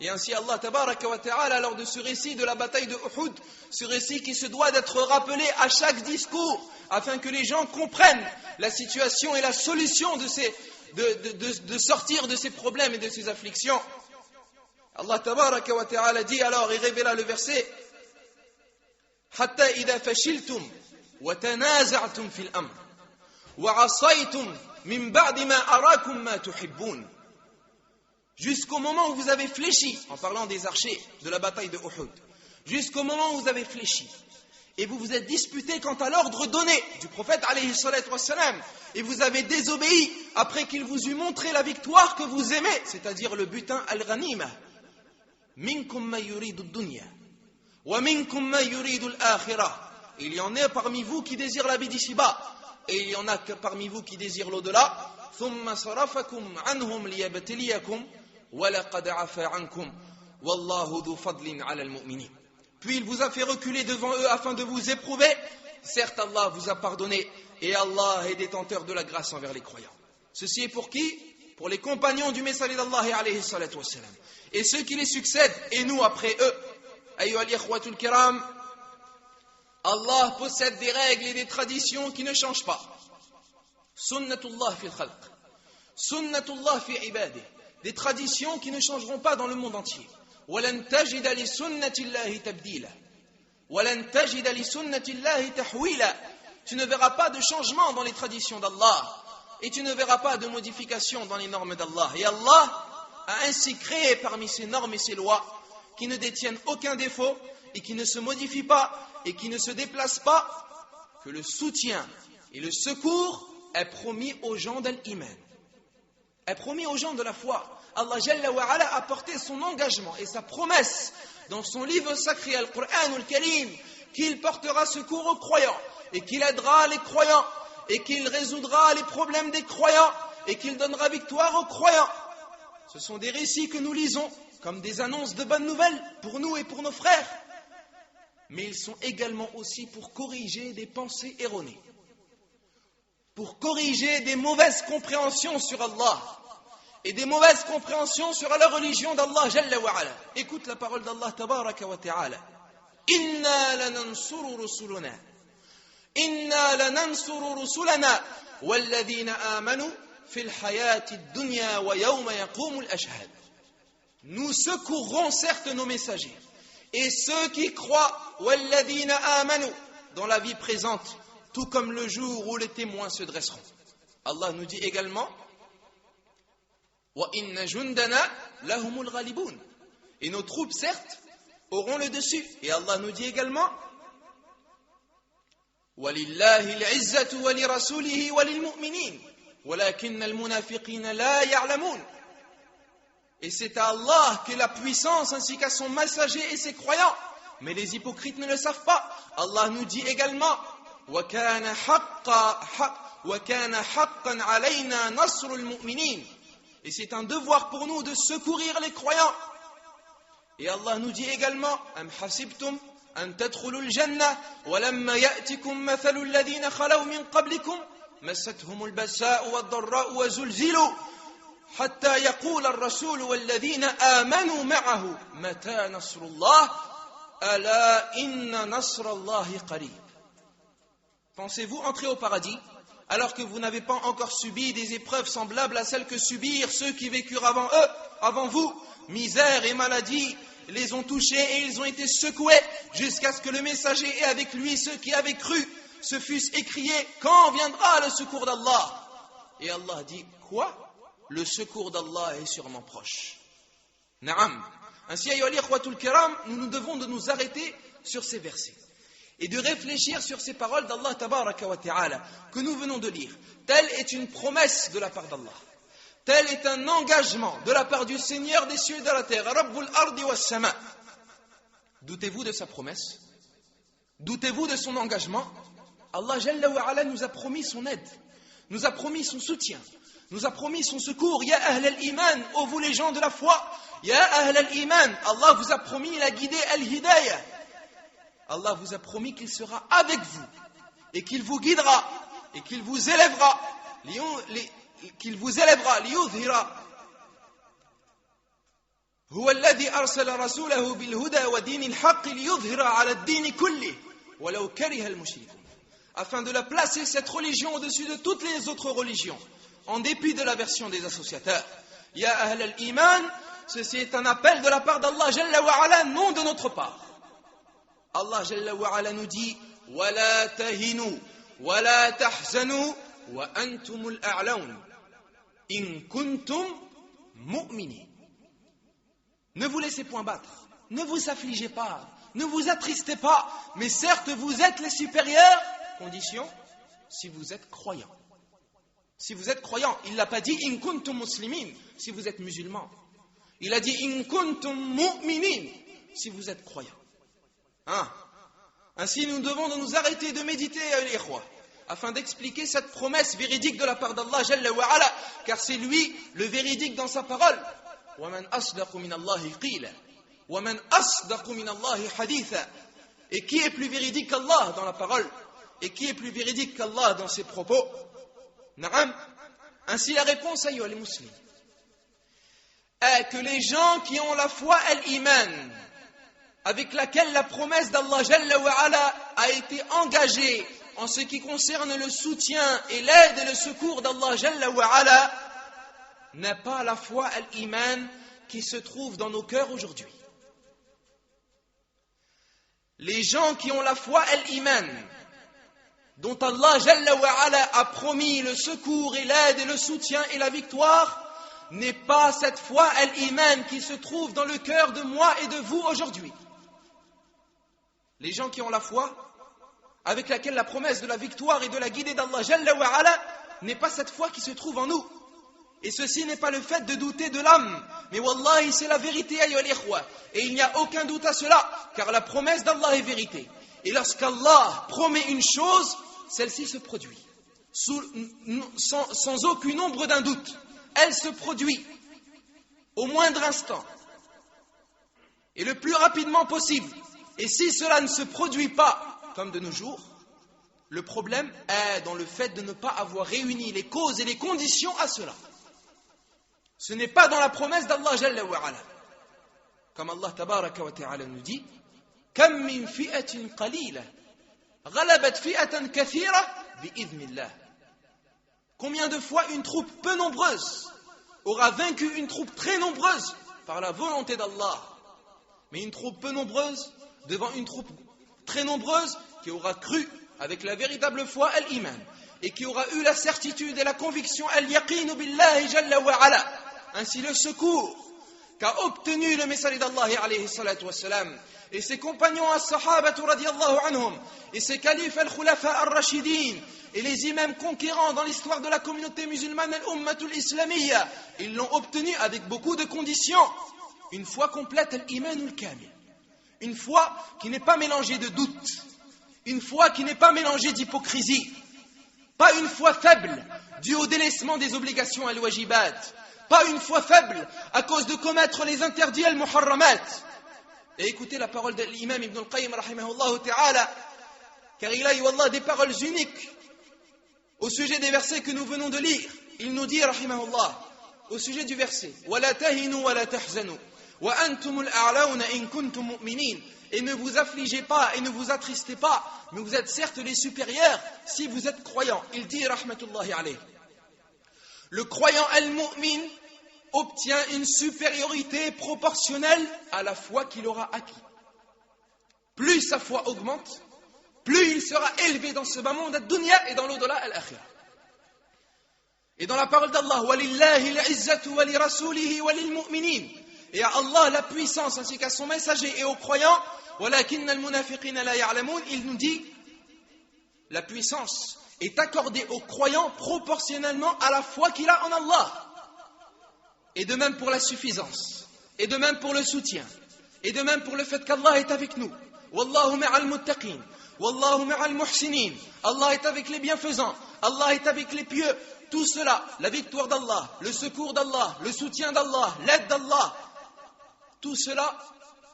Et ainsi Allah tabaraka wa ta'ala, lors de ce récit de la bataille de Uhud, ce récit qui se doit d'être rappelé à chaque discours, afin que les gens comprennent la situation et la solution de sortir de ces problèmes et de ces afflictions. Allah tabaraka wa ta'ala dit alors et révéla le verset: Hatta idha fashiltum wa tanaza'tum fil amr wa 'asaytum min ba'di ma arakum ma tuhibbun. Jusqu'au moment où vous avez fléchi, en parlant des archers de la bataille de Uhud, jusqu'au moment où vous avez fléchi, et vous vous êtes disputé quant à l'ordre donné du prophète alayhi salatu wassalam, et vous avez désobéi après qu'il vous eut montré la victoire que vous aimez, c'est-à-dire le butin al-ghanima. Minkum ma yuridu ad-dunya wa minkum ma yuridu al-akhirah. Il y en a parmi vous qui désirent la vie d'ici-bas, et il y en a que parmi vous qui désirent l'au-delà. Thumma sarafakum anhum liyabtaliyakum wa laqad afa ankum wallahu dhu fadlin 'ala al-mu'minin. Puis il vous a fait reculer devant eux afin de vous éprouver. Certes, Allah vous a pardonné et Allah est détenteur de la grâce envers les croyants. Ceci est pour qui? Pour les compagnons du messager d'Allah alayhi salatu wassalam. Et ceux qui les succèdent, et nous après eux. Ayyuhal ikhwatul kiram, Allah possède des règles et des traditions qui ne changent pas. Sunnatullah fil khalq, sunnatullah fi ibadih. Des traditions qui ne changeront pas dans le monde entier. وَلَن تَجِدَ لِسُنَّةِ اللَّهِ تَبْدِيلًا وَلَن تَجِدَ لِسُنَّةِ اللَّهِ تَحْوِيلًا. Tu ne verras pas de changement dans les traditions d'Allah et tu ne verras pas de modification dans les normes d'Allah. Et Allah a ainsi créé parmi ces normes et ces lois qui ne détiennent aucun défaut et qui ne se modifient pas et qui ne se déplacent pas, que le soutien et le secours est promis aux gens d'Al-Iman, est promis aux gens de la foi. Allah Jalla wa Ala a porté son engagement et sa promesse dans son livre sacré Al-Qur'an Al-Karim qu'il portera secours aux croyants et qu'il aidera les croyants et qu'il résoudra les problèmes des croyants et qu'il donnera victoire aux croyants. Ce sont des récits que nous lisons comme des annonces de bonnes nouvelles pour nous et pour nos frères, mais ils sont également aussi pour corriger des pensées erronées, pour corriger des mauvaises compréhensions sur Allah et des mauvaises compréhensions sur la religion d'Allah Jalla wa Ala. Écoute la parole d'Allah Tabaraka wa Ta'ala. Inna lanansuru rusulana. Inna lanansuru rusulana walladhina amanu fil hayati dunya wa yawma yaqumul ashhad. Nous secourrons certes nos messagers et ceux qui croient walladhina amanu dans la vie présente, tout comme le jour où les témoins se dresseront. Allah nous dit également wa inna jundana lahumul ghalibun. Et nos troupes certes auront le dessus. Et Allah nous dit également walillahi al-izzatu wa li rasulihi wa lil mu'minin walakinna al-munafiqina la ya'lamun. Et c'est à Allah qu'est la puissance ainsi qu'à son messager et ses croyants, mais les hypocrites ne le savent pas. Allah nous dit également wa kana haqqan alayna nasrul mu'minin. Et c'est un devoir pour nous de secourir les croyants. Et Allah nous dit également am hasibtum an tadkhulul jannah wa lamma ya'tikum mathalul ladhina khalaw min qablikum massathumul ba'sa'u wad-dharra'u wa zulzilu hatta yaqula ar-rasulu wal ladhina amanu ma'ahu mata nasrullah ala inna nasrallahi qarib. Pensez-vous entrer au paradis alors que vous n'avez pas encore subi des épreuves semblables à celles que subirent ceux qui vécurent avant eux, avant vous? Misère et maladie les ont touchés et ils ont été secoués jusqu'à ce que le messager et avec lui ceux qui avaient cru se fussent écriés: quand viendra le secours d'Allah? Et Allah dit: quoi? Le secours d'Allah est sûrement proche. Naam. Ainsi, ayyuhal ikhwatul kiram, nous devons de nous arrêter sur ces versets et de réfléchir sur ces paroles d'Allah Tabaraka wa Ta'ala que nous venons de lire. Telle est une promesse de la part d'Allah. Tel est un engagement de la part du Seigneur des cieux et de la terre, Rabbul Ardi was Sama. Doutez-vous de sa promesse? Doutez-vous de son engagement? Allah Jalla wa Ala nous a promis son aide, nous a promis son soutien, nous a promis son secours. Ya ahl al-iman, ô vous les gens de la foi, ya ahl al-iman, Allah vous a promis la guidée al-hidayah. Allah vous a promis qu'il sera avec vous et qu'il vous guidera et qu'il vous élèvera, liyudhira. Huwa alladhi arsala rasulahu bil huda wa dinil haqq liyudhira ala ad-din kulli walau kariha al-mushrikun. Afin de la placer cette religion au-dessus de toutes les autres religions, en dépit de la version des associateurs. Ya ahl al-iman, ceci est un appel de la part d'Allah Jalla wa Ala, non de notre part. Allah Jalla wa Ala nous dit wa la tahinu wa la tahzanu wa antumul a'laun in kuntum mu'minin. Ne vous laissez point battre, ne vous affligez pas, ne vous attristez pas, mais certes vous êtes les supérieurs, condition si vous êtes croyants. Si vous êtes croyants, il n'a pas dit in kuntum muslimin, si vous êtes musulmans. Il a dit in kuntum mu'minin, si vous êtes croyants. Ainsi nous devons nous arrêter de méditer afin d'expliquer cette promesse véridique de la part d'Allah Jalla wa Ala, car c'est lui le véridique dans sa parole. وَمَنْ أَصْدَقُ مِنَ اللَّهِ قِيلًا وَمَنْ أَصْدَقُ مِنَ اللَّهِ حَدِيثًا. Et qui est plus véridique qu'Allah dans la parole? Et qui est plus véridique qu'Allah dans ses propos? Naam. Ainsi la réponse, ayyuha les musulmans, est que les gens qui ont la foi al-iman, avec laquelle la promesse d'Allah Jalla wa Ala a été engagée en ce qui concerne le soutien et l'aide et le secours d'Allah Jalla wa Ala, n'a pas la foi al-iman qui se trouve dans nos cœurs aujourd'hui. Les gens qui ont la foi al-iman, dont Allah Jalla wa Ala a promis le secours et l'aide et le soutien et la victoire, n'est pas cette foi al-iman qui se trouve dans le cœur de moi et de vous aujourd'hui. Les gens qui ont la foi, avec laquelle la promesse de la victoire et de la guidée d'Allah Jalla wa Ala, n'est pas cette foi qui se trouve en nous. Et ceci n'est pas le fait de douter de l'âme, mais wallahi c'est la vérité, ayyuhal ikhwa. Et il n'y a aucun doute à cela, car la promesse d'Allah est vérité. Et lorsqu'Allah promet une chose, celle-ci se produit, sans aucune ombre d'un doute. Elle se produit au moindre instant et le plus rapidement possible. Et si cela ne se produit pas, comme de nos jours, le problème est dans le fait de ne pas avoir réuni les causes et les conditions à cela. Ce n'est pas dans la promesse d'Allah Jalla wa Ala. Comme Allah Tabaraka wa Ta'ala nous dit, Kam min fi'atin qalila, ghalabat fi'atan kathira bi'idhnillah. Combien de fois une troupe peu nombreuse aura vaincu une troupe très nombreuse par la volonté d'Allah. Mais une troupe peu nombreuse devant une troupe très nombreuse qui aura cru avec la véritable foi al-iman et qui aura eu la certitude et la conviction al-yaqinu billahi jalla wa ala. Ainsi le secours qu'a obtenu le messager d'Allah alayhi salatu wassalam et ses compagnons as-sahabatu radiyallahu anhum et ses califes al-khulafa ar-rashidin et les imams conquérants dans l'histoire de la communauté musulmane al-ummatul islamiyya, ils l'ont obtenu avec beaucoup de conditions. Une foi complète al-imanul kamil, une foi qui n'est pas mélangée de doute, une foi qui n'est pas mélangée d'hypocrisie, pas une foi faible due au délaissement des obligations al-wajibat, pas une foi faible à cause de commettre les interdits al-muharramat. Et écoutez la parole de l'imam Ibn al-Qayyim rahimahullah ta'ala, car il a eu Allah des paroles uniques au sujet des versets que nous venons de lire. Il nous dit rahimahullah au sujet du verset وَلَا تَهِنُوا وَلَا تَحْزَنُوا وَأَنْتُمُ الْأَعْلَوْنَ إِن كُنْتُم مُؤْمِنِينَ. Et ne vous affligez pas et ne vous attristez pas, mais vous êtes certes les supérieurs si vous êtes croyants. Il dit rahmatullahi alayh, le croyant al-mu'min obtient une supériorité proportionnelle à la foi qu'il aura acquis. Plus sa foi augmente, plus il sera élevé dans ce bas monde ad-dunya et dans l'au-delà al-akhirah. Et dans la parole d'Allah, وَلِلَّهِ الْعِزَّةُ وَلِرَسُولِهِ وَلِلْمُؤْمِنِينَ, et à Allah la puissance ainsi qu'à son messager et aux croyants, وَلَكِنَّ الْمُنَافِقِينَ لَا يَعْلَمُونَ, il nous dit, la puissance est accordée aux croyants proportionnellement à la foi qu'il a en Allah. Et de même pour la suffisance, et de même pour le soutien, et de même pour le fait qu'Allah est avec nous. Wallahu ma'al muttaqin, wallahu ma'al muhsinin. Allah est avec les bienfaisants, Allah est avec les pieux. Tout cela, la victoire d'Allah, le secours d'Allah, le soutien d'Allah, l'aide d'Allah, tout cela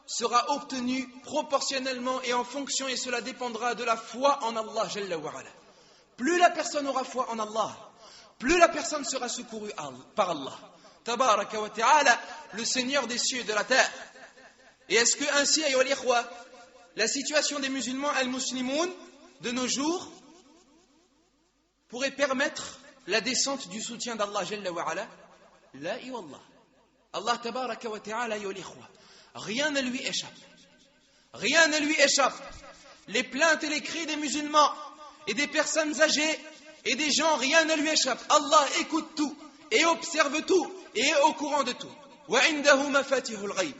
sera obtenu proportionnellement et en fonction, et cela dépendra de la foi en Allah Jalla wa Ala. Plus la personne aura foi en Allah, plus la personne sera secourue par Allah Tabaraka wa Ta'ala, le Seigneur des cieux et de la terre. Et est-ce que ainsi, ayyuha al-ikhwa, la situation des musulmans al-muslimoun de nos jours pourrait permettre la descente du soutien d'Allah Jalla wa Ala? La iwallah. Allah Tabaraka wa Ta'ala, ayyuha al-ikhwa, rien ne lui échappe. Rien ne lui échappe. Les plaintes et les cris des musulmans et des personnes âgées et des gens, rien ne lui échappe. Allah écoute tout et observe tout et est au courant de tout. وَعِنْدَهُ مَفَاتِحُ الْغَيْبِ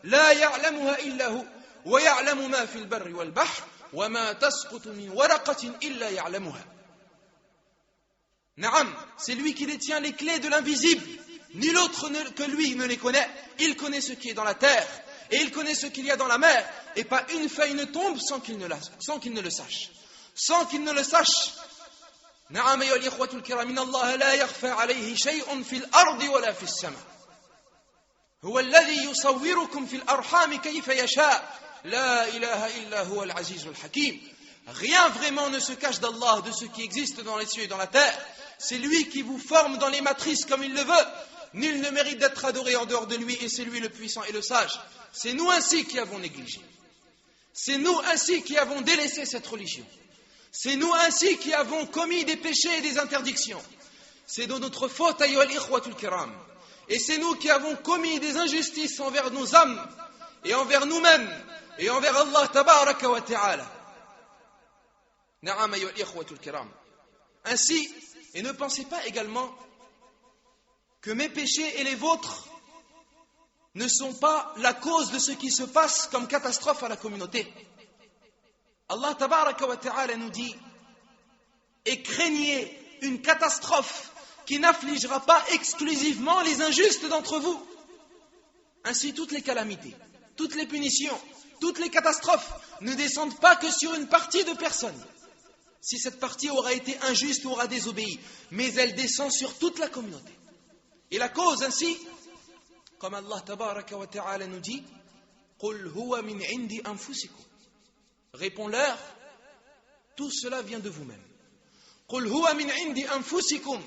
لَا يَعْلَمُهَا إِلَّا هُ وَيَعْلَمُ مَا فِي الْبَرِّ وَالْبَحْرِ وَمَا تَسْقُطُ مِنْ وَرَقَةٍ إِلَّا يَعْلَمُهَا. Naam, c'est lui qui détient les clés de l'invisible. Nul autre que lui ne les connaît. Il connaît ce qui est dans la terre et il connaît ce qu'il y a dans la mer. Et pas une feuille ne tombe sans qu'il ne le sache. Sans qu'il ne le sache. نعم أيها الإخوة الكرام إن الله لا يخفى عليه شيء في الأرض ولا في السماء هو الذي يصوركم في الأرحام كيف يشاء لا إله إلا هو العزيز الحكيم. Rien vraiment ne se cache d'Allah, de ce qui existe dans les cieux et dans la terre. C'est lui qui vous forme dans les matrices comme il le veut. Nul ne mérite d'être adoré en dehors de lui et c'est lui le puissant et le sage. C'est nous ainsi qui avons négligé. C'est nous ainsi qui avons délaissé cette religion. C'est nous ainsi qui avons commis des péchés et des interdictions. C'est de notre faute, ayyuha al-ikhwatul kiram. Et c'est nous qui avons commis des injustices envers nos âmes et envers nous-mêmes et envers Allah tabaraka wa ta'ala. Na'am ayyuha al-ikhwatul kiram. Ainsi, et ne pensez pas également que mes péchés et les vôtres ne sont pas la cause de ce qui se passe comme catastrophe à la communauté. Allah Tabaraka wa Ta'ala nous dit: et craignez une catastrophe qui n'affligera pas exclusivement les injustes d'entre vous. Ainsi, toutes les calamités, toutes les punitions, toutes les catastrophes ne descendent pas que sur une partie de personnes. Si cette partie aura été injuste ou aura désobéi, mais elle descend sur toute la communauté. Et la cause ainsi, comme Allah Tabaraka wa Ta'ala nous dit: قُلْ هُوَ مِنْ عِنْدِ أَنفُسِكُمْ. Réponds-leur, tout cela vient de vous-même. قُلْ هُوَ مِنْ عِنْدِ أَنفُسِكُمْ.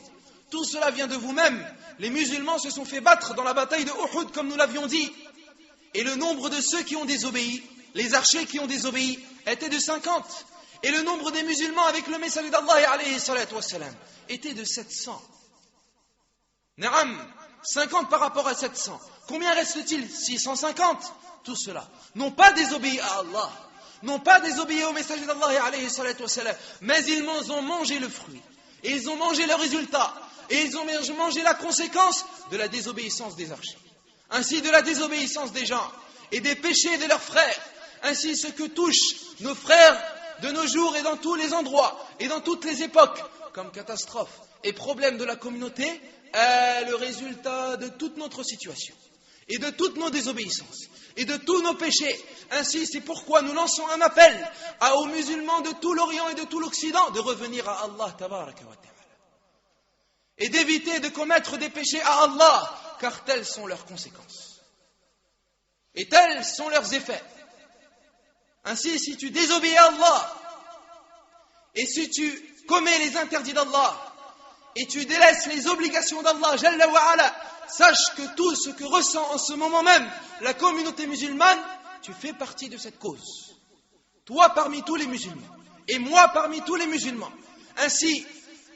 Tout cela vient de vous-même. Les musulmans se sont fait battre dans la bataille de Uhud, comme nous l'avions dit. Et le nombre de ceux qui ont désobéi, les archers qui ont désobéi, était de 50. Et le nombre des musulmans avec le messager d'Allah alayhi salatu wassalam était de 700. Naam, 50 par rapport à 700. Combien reste-t-il? 650. Tout cela n'ont pas désobéi à Allah, n'ont pas désobéi au messager d'Allah alayhi salatu wassalam, mais ils ont mangé le fruit. Et ils ont mangé le résultat. Et ils ont mangé la conséquence de la désobéissance des archers. Ainsi de la désobéissance des gens et des péchés de leurs frères. Ainsi ce que touche nos frères de nos jours et dans tous les endroits et dans toutes les époques comme catastrophe et problème de la communauté est le résultat de toute notre situation et de toutes nos désobéissances et de tous nos péchés. Ainsi c'est pourquoi nous lançons un appel aux musulmans de tout l'Orient et de tout l'Occident de revenir à Allah tabaraka wa ta'ala et d'éviter de commettre des péchés à Allah, car telles sont leurs conséquences et tels sont leurs effets. Ainsi, si tu désobéis à Allah et si tu commets les interdits d'Allah et tu délaisses les obligations d'Allah Jalla wa Ala, sache que tout ce que ressent en ce moment même la communauté musulmane, tu fais partie de cette cause. Toi parmi tous les musulmans et moi parmi tous les musulmans. Ainsi,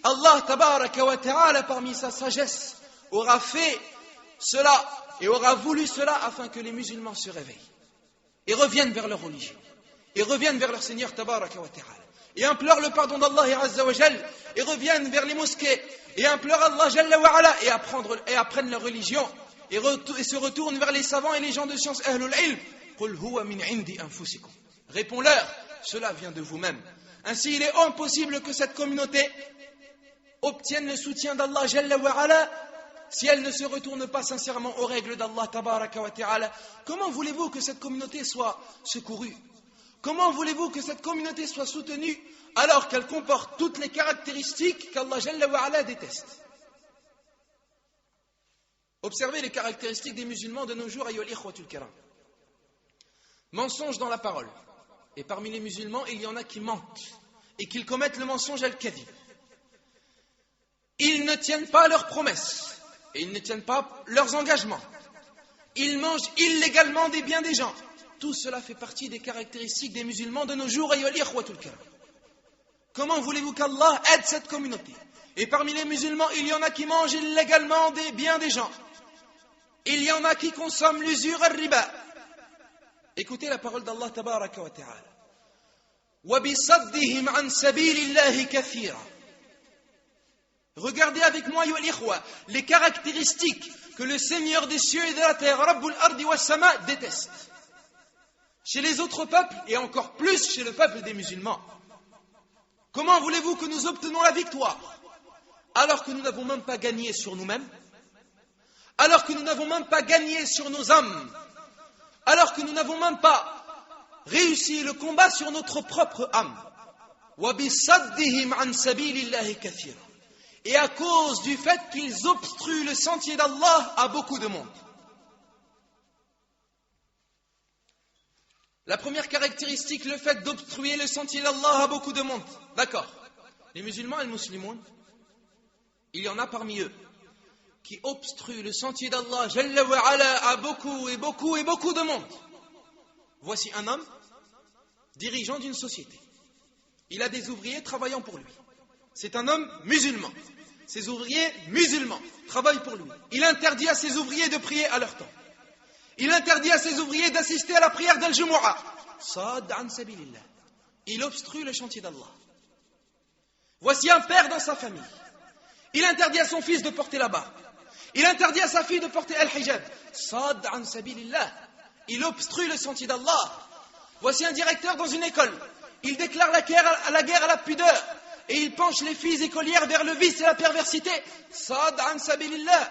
Allah tabaraka wa ta'ala parmi sa sagesse aura fait cela et aura voulu cela afin que les musulmans se réveillent et reviennent vers leur religion et reviennent vers leur Seigneur tabaraka wa ta'ala et implorent le pardon d'Allah azza wa jal et reviennent vers les mosquées et implorent Allah jalla wa ala et apprennent leur religion et se retournent vers les savants et les gens de science ahlul ilm. Qul huwa min indi anfusikum. Réponds-leur, cela vient de vous-même. Ainsi il est impossible que cette communauté obtienne le soutien d'Allah Jalla wa Ala si elle ne se retourne pas sincèrement aux règles d'Allah tabaraka wa ta'ala. Comment voulez-vous que cette communauté soit secourue? Comment voulez-vous que cette communauté soit soutenue alors qu'elle comporte toutes les caractéristiques qu'Allah Jalla wa Ala déteste? Observez les caractéristiques des musulmans de nos jours, ayyuhal ikhwatul kiram. Mensonge dans la parole. Et parmi les musulmans, il y en a qui mentent et qui commettent le mensonge al-kadhib. Ils ne tiennent pas leurs promesses et ils ne tiennent pas leurs engagements. Ils mangent illégalement des biens des gens. Tout cela fait partie des caractéristiques des musulmans de nos jours. Comment voulez-vous qu'Allah aide cette communauté? Et parmi les musulmans, il y en a qui mangent illégalement des biens des gens. Il y en a qui consomment l'usure al-riba. Écoutez la parole d'Allah tabaraka wa ta'ala. وَبِصَدِّهِمْ عَنْ سَبِيلِ اللَّهِ كَثِيرًا. Regardez avec moi, les caractéristiques que le Seigneur des cieux et de la terre, Rabbul Ardi wa Sama, déteste. Chez les autres peuples et encore plus chez le peuple des musulmans. Comment voulez-vous que nous obtenons la victoire alors que nous n'avons même pas gagné sur nous-mêmes, alors que nous n'avons même pas gagné sur nos âmes, alors que nous n'avons même pas réussi le combat sur notre propre âme? وَبِصَدِّهِمْ عَنْ سَبِيلِ اللَّهِ كَثِيرًا. Et à cause du fait qu'ils obstruent le sentier d'Allah à beaucoup de monde. La première caractéristique, le fait d'obstruer le sentier d'Allah à beaucoup de monde. D'accord. Les musulmans et les musulmans, il y en a parmi eux qui obstruent le sentier d'Allah Jalla wa Ala à beaucoup et beaucoup et beaucoup de monde. Voici un homme dirigeant d'une société. Il a des ouvriers travaillant pour lui. C'est un homme musulman. Ses ouvriers musulmans travaillent pour lui. Il interdit à ses ouvriers de prier à leur temps. Il interdit à ses ouvriers d'assister à la prière d'Al-Jumu'ah. Sad an sabilillah. Il obstrue le chantier d'Allah. Voici un père dans sa famille. Il interdit à son fils de porter la barbe. Il interdit à sa fille de porter al-hijab. Sad an sabilillah. Il obstrue le sentier d'Allah. Voici un directeur dans une école. Il déclare la guerre à la pudeur. Et il penche les filles écolières vers le vice et la perversité. Sad an sabilillah.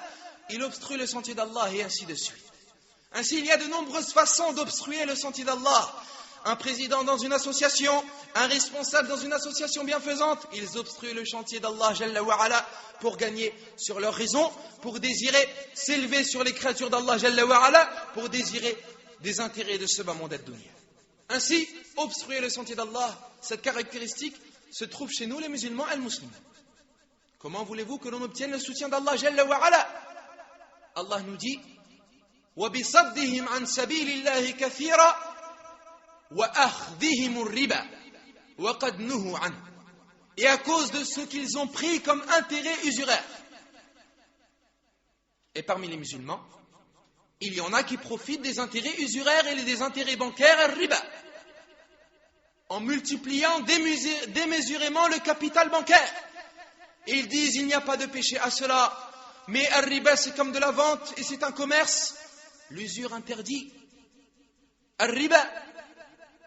Il obstrue le sentier d'Allah et ainsi de suite. Ainsi, il y a de nombreuses façons d'obstruer le sentier d'Allah. Un président dans une association, un responsable dans une association bienfaisante, ils obstruent le chantier d'Allah Jalla wa Ala pour gagner sur leur raison, pour désirer s'élever sur les créatures d'Allah Jalla wa Ala, pour désirer des intérêts de ce bas monde ad-dunya. Ainsi, obstruer le sentier d'Allah, cette caractéristique se trouve chez nous les musulmans et les musulmans. Comment voulez-vous que l'on obtienne le soutien d'Allah Jalla wa Ala? Allah nous dit وَبِصَدِّهِمْ عَنْ سَبِيلِ اللَّهِ كَثِيرًا وَأَخْذِهِمُ الرِّبَا وَقَدْ نُهُوا عَنْهُ. Et à cause de ce qu'ils ont pris comme intérêt usuraire. Et parmi les musulmans, il y en a qui profitent des intérêts usuraires et des intérêts bancaires al-riba, en multipliant démesurément le capital bancaire. Et ils disent il n'y a pas de péché à cela, mais al-riba c'est comme de la vente et c'est un commerce. L'usure interdit. Al-riba,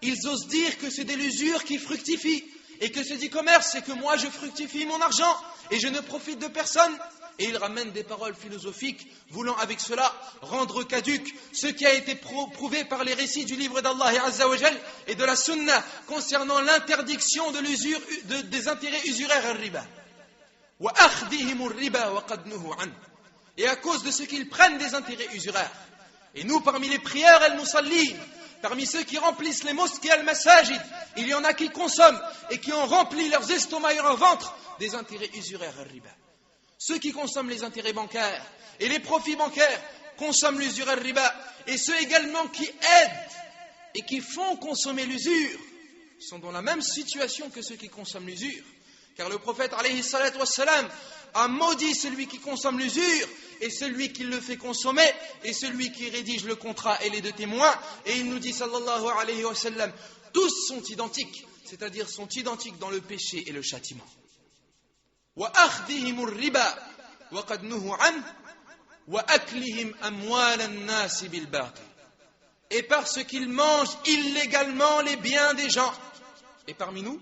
ils osent dire que c'est de l'usure qui fructifie et que c'est du commerce, c'est que moi je fructifie mon argent et je ne profite de personne. Et ils ramènent des paroles philosophiques, voulant avec cela rendre caduque ce qui a été prouvé par les récits du livre d'Allah Azza wa Jal et de la Sunna concernant l'interdiction de l'usure, des intérêts usuraires al-riba. Et à cause de ce qu'ils prennent des intérêts usuraires. Et nous, parmi les prières al-musallin, parmi ceux qui remplissent les mosquées al-masajid, il y en a qui consomment et qui ont rempli leurs estomacs et leurs ventres des intérêts usuraires al-riba. Ceux qui consomment les intérêts bancaires et les profits bancaires consomment l'usure al-riba. Et ceux également qui aident et qui font consommer l'usure sont dans la même situation que ceux qui consomment l'usure. Car le prophète alayhi salatu wassalam a maudit celui qui consomme l'usure et celui qui le fait consommer et celui qui rédige le contrat et les deux témoins. Et il nous dit sallallahu alayhi wa sallam, tous sont identiques, c'est-à-dire sont identiques dans le péché et le châtiment. وَأَخْذِهِمُ الرِّبَا وَقَدْ نُهُوا عَنْهُ وَأَكْلِهِمْ أَمْوَالَ النَّاسِ بِالْبَاطِلِ. Et parce qu'ils mangent illégalement les biens des gens. Et parmi nous,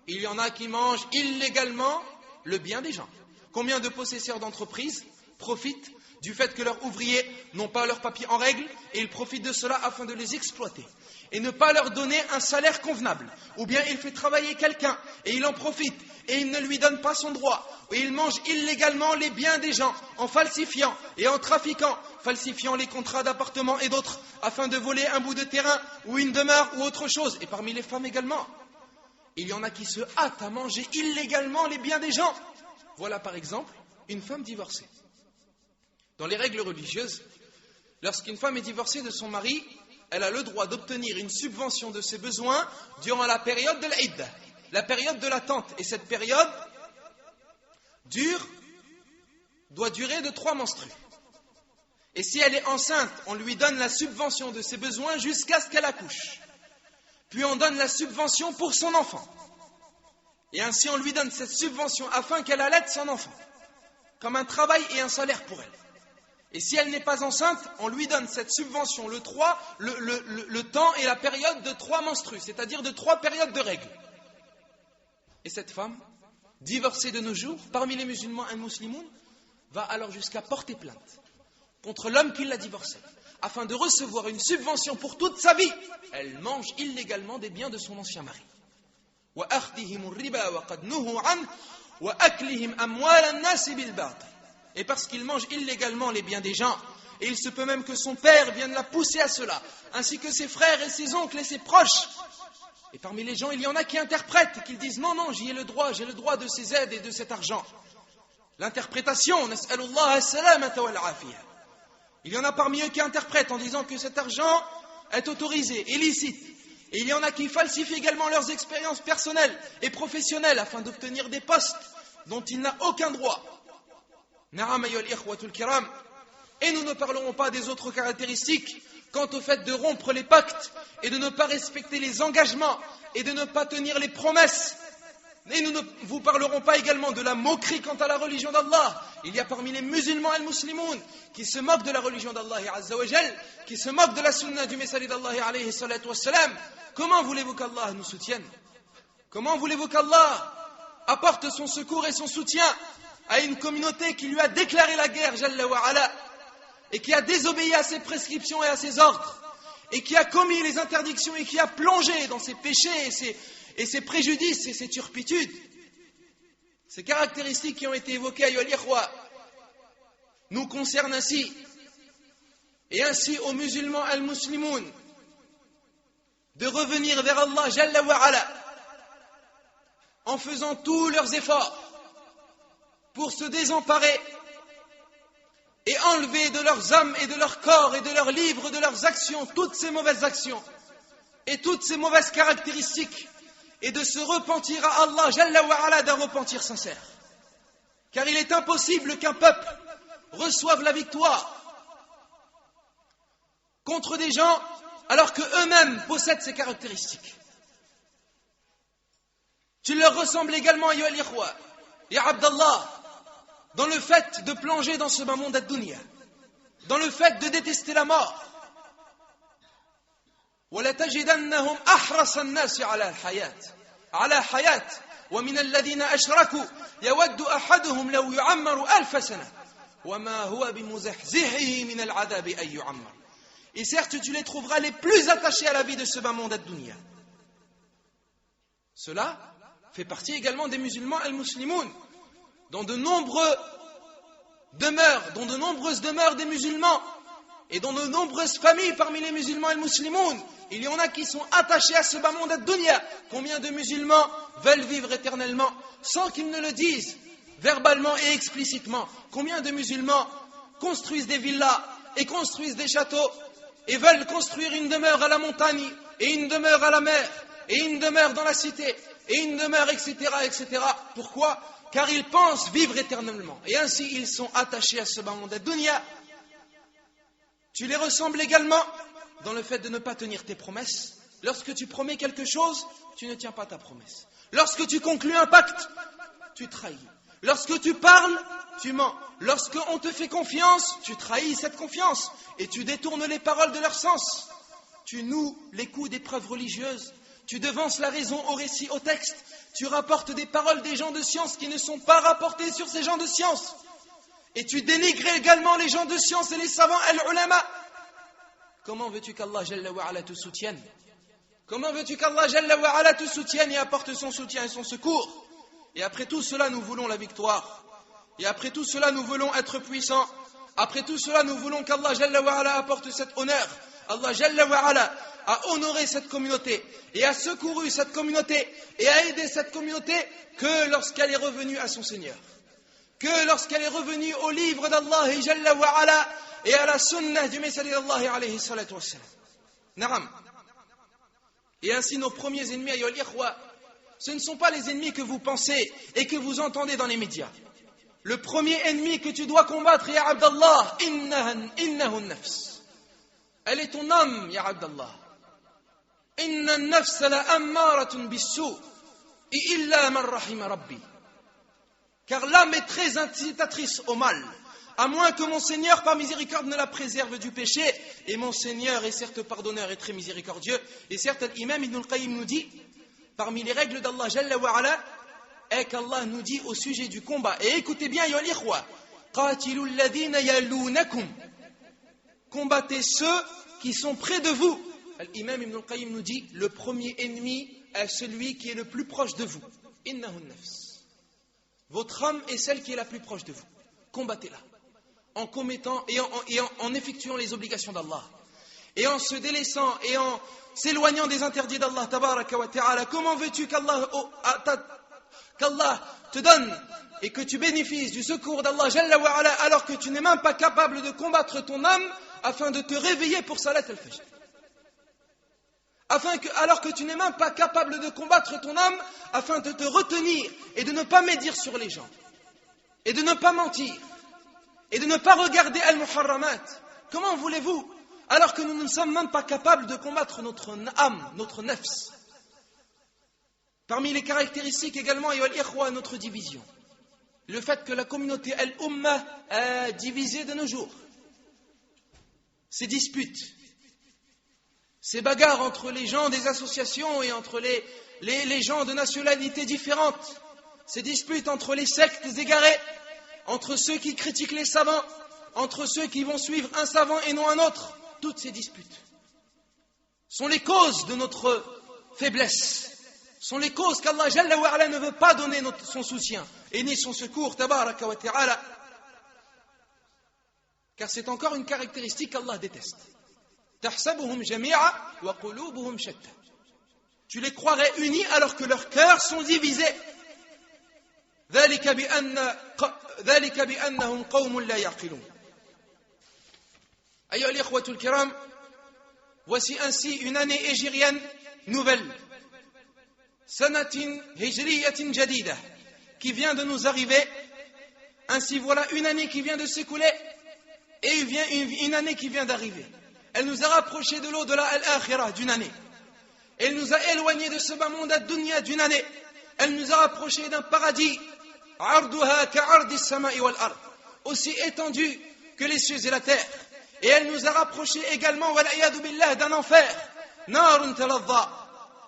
il y en a qui mangent illégalement le bien des gens. Combien de possesseurs d'entreprises profitent du fait que leurs ouvriers n'ont pas leurs papiers en règle et ils profitent de cela afin de les exploiter et ne pas leur donner un salaire convenable. Ou bien il fait travailler quelqu'un et il en profite et il ne lui donne pas son droit. Et il mange illégalement les biens des gens en falsifiant et en trafiquant, falsifiant les contrats d'appartement et d'autres afin de voler un bout de terrain ou une demeure ou autre chose. Et parmi les femmes également, il y en a qui se hâtent à manger illégalement les biens des gens. Voilà par exemple une femme divorcée. Dans les règles religieuses, lorsqu'une femme est divorcée de son mari, elle a le droit d'obtenir une subvention de ses besoins durant la période de l'idda, la période de l'attente. Et cette période doit durer de 3 menstrues. Et si elle est enceinte, on lui donne la subvention de ses besoins jusqu'à ce qu'elle accouche. Puis on donne la subvention pour son enfant. Et ainsi on lui donne cette subvention afin qu'elle allaite son enfant, comme un travail et un salaire pour elle. Et si elle n'est pas enceinte, on lui donne cette subvention, le temps et la période de 3 menstrues, c'est-à-dire de 3 périodes de règles. Et cette femme, divorcée de nos jours, parmi les musulmans al-muslimoun, va alors jusqu'à porter plainte contre l'homme qui l'a divorcée, afin de recevoir une subvention pour toute sa vie. Elle mange illégalement des biens de son ancien mari. Et parce qu'il mange illégalement les biens des gens, et il se peut même que son père vienne la pousser à cela, ainsi que ses frères et ses oncles et ses proches. Et parmi les gens, il y en a qui interprètent et qui disent non, non, j'ai le droit de ces aides et de cet argent. L'interprétation, nas'alullah as-salamata wal afiyah. Il y en a parmi eux qui interprètent en disant que cet argent est autorisé, illicite. Et il y en a qui falsifient également leurs expériences personnelles et professionnelles afin d'obtenir des postes dont il n'a aucun droit. Na'am ayyuhal ikhwatul kiram. Et nous ne parlerons pas des autres caractéristiques quant au fait de rompre les pactes et de ne pas respecter les engagements et de ne pas tenir les promesses. Et nous ne vous parlerons pas également de la moquerie quant à la religion d'Allah. Il y a parmi les musulmans al-muslimoun qui se moquent de la religion d'Allah Azza wa Jal, qui se moquent de la sunna du messager d'Allah alayhi salatu wassalam. Comment voulez-vous qu'Allah nous soutienne? Comment voulez-vous qu'Allah apporte son secours et son soutien à une communauté qui lui a déclaré la guerre, Jalla wa Ala, et qui a désobéi à ses prescriptions et à ses ordres, et qui a commis les interdictions et qui a plongé dans ses péchés et ses préjudices et ses turpitudes? Ces caractéristiques qui ont été évoquées, ayyuhal ikhwa, nous concernent ainsi, et ainsi aux musulmans al-muslimoun, de revenir vers Allah Jalla wa Ala, en faisant tous leurs efforts pour se désemparer et enlever de leurs âmes et de leur corps et de leurs livres, de leurs actions, toutes ces mauvaises actions et toutes ces mauvaises caractéristiques, et de se repentir à Allah Jalla wa Ala d'un repentir sincère. Car il est impossible qu'un peuple reçoive la victoire contre des gens alors qu'eux-mêmes possèdent ces caractéristiques. Tu leur ressembles également, ya al-ikhwa, ya Abdallah, dans le fait de plonger dans ce bas monde ad-dunya, dans le fait de détester la mort. وَلَتَجِدَنَّهُمْ أَحْرَصَ النَّاسِ عَلَى حَيَاةٍ وَمِنَ الَّذِينَ أَشْرَكُوا يَوَدُّ أَحَدُهُمْ لَوْ يُعَمَّرُ أَلْفَ سَنَةٍ وَمَا هُوَ بِمُزَحْزِحِهِ مِنَ الْعَذَابِ أَن يُعَمَّرَ. Et certes, tu les trouveras les plus attachés à la vie de ce bas monde ad-dunya. Cela fait partie également des musulmans al-muslimoun, dans de nombreuses demeures des musulmans et dans de nombreuses familles parmi les musulmans al-muslimoun. Il y en a qui sont attachés à ce bas monde ad-dunya. Combien de musulmans veulent vivre éternellement sans qu'ils ne le disent verbalement et explicitement? Combien de musulmans construisent des villas et construisent des châteaux et veulent construire une demeure à la montagne et une demeure à la mer et une demeure dans la cité et une demeure, etc., etc. Pourquoi? Car ils pensent vivre éternellement. Et ainsi, ils sont attachés à ce bas monde ad-dunya. Tu les ressembles également dans le fait de ne pas tenir tes promesses. Lorsque tu promets quelque chose, tu ne tiens pas ta promesse. Lorsque tu conclus un pacte, tu trahis. Lorsque tu parles, tu mens. Lorsqu'on te fait confiance, tu trahis cette confiance et tu détournes les paroles de leur sens. Tu noues les coups des preuves religieuses. Tu devances la raison au récit, au texte. Tu rapportes des paroles des gens de science qui ne sont pas rapportées sur ces gens de science. Et tu dénigres également les gens de science et les savants, al-ulama. Comment veux-tu qu'Allah Jalla wa Ala te soutienne? Comment veux-tu qu'Allah Jalla wa Ala te soutienne et apporte son soutien et son secours? Et après tout cela, nous voulons la victoire. Et après tout cela, nous voulons être puissants. Après tout cela, nous voulons qu'Allah Jalla wa Ala apporte cet honneur. Allah Jalla wa Ala a honoré cette communauté et a secouru cette communauté et a aidé cette communauté que lorsqu'elle est revenue à son Seigneur. Que lorsqu'elle est revenue au livre d'Allah Jalla wa Ala et à la sunnah du messager d'Allah alayhi salatu wassalam. Naam. Et ainsi nos premiers ennemis, ayyuhal ikhwa, ce ne sont pas les ennemis que vous pensez et que vous entendez dans les médias. Le premier ennemi que tu dois combattre, ya Abdallah, innahu nafs. Elle est ton âme, ya Abdallah. Inna an-nafs la ammaratun bis-su' illa man rahima rabbi. Car l'âme est très incitatrice au mal, à moins que mon Seigneur par miséricorde ne la préserve du péché. Et mon Seigneur est certes pardonneur et très miséricordieux. Et certes, l'imam Ibn al-Qayyim nous dit, parmi les règles d'Allah Jalla wa Ala, est qu'Allah nous dit au sujet du combat. Et écoutez bien, ya l'ikhwa, qatilul ladhina yalunakum. Combattez ceux qui sont près de vous. L'imam Ibn al-Qayyim nous dit, le premier ennemi est celui qui est le plus proche de vous. Innahu nafs. Votre âme est celle qui est la plus proche de vous. Combattez-la. En commettant et en effectuant les obligations d'Allah. Et en se délaissant et en s'éloignant des interdits d'Allah tabaraka wa ta'ala. Comment veux-tu qu'Allah te donne et que tu bénéficies du secours d'Allah Jalla wa Ala alors que tu n'es même pas capable de combattre ton âme afin de te réveiller pour Salat al-Fajr? Alors que tu n'es même pas capable de combattre ton âme afin de te retenir et de ne pas médire sur les gens et de ne pas mentir et de ne pas regarder al-muharramat. Comment voulez-vous, alors que nous ne sommes même pas capables de combattre notre âme, notre nafs? Parmi les caractéristiques également, il y a notre division. Le fait que la communauté al-Ummah est divisée de nos jours. Ces disputes, ces bagarres entre les gens des associations et entre les gens de nationalités différentes, ces disputes entre les sectes égarées, entre ceux qui critiquent les savants, entre ceux qui vont suivre un savant et non un autre, toutes ces disputes sont les causes de notre faiblesse, sont les causes qu'Allah Jalla wa Ala ne veut pas donner son soutien et ni son secours, tabaraka wa ta'ala, car c'est encore une caractéristique qu'Allah déteste. Tahsabuhum jami'a wa qulubuhum shatta. Tu les croirais unis alors que leurs cœurs sont divisés. ذلك بأنهم قوم لا يعقلون. أيها الإخوة الكرام, voici ainsi une année hégirienne nouvelle, sanatin hijriyatin jadida, qui vient de nous arriver. Ainsi voilà une année qui vient de s'écouler et une année qui vient d'arriver. Elle nous a rapprochés de l'au-delà al-akhirah d'une année. Elle nous a éloignés de ce bas monde ad-dunya d'une année. Elle nous a rapprochés d'un paradis arduha ka'ardi as-sama'i wal ard, aussi étendu que les cieux et la terre. Et elle nous a rapprochés également wal'iyadu billah d'un enfer narun taladha.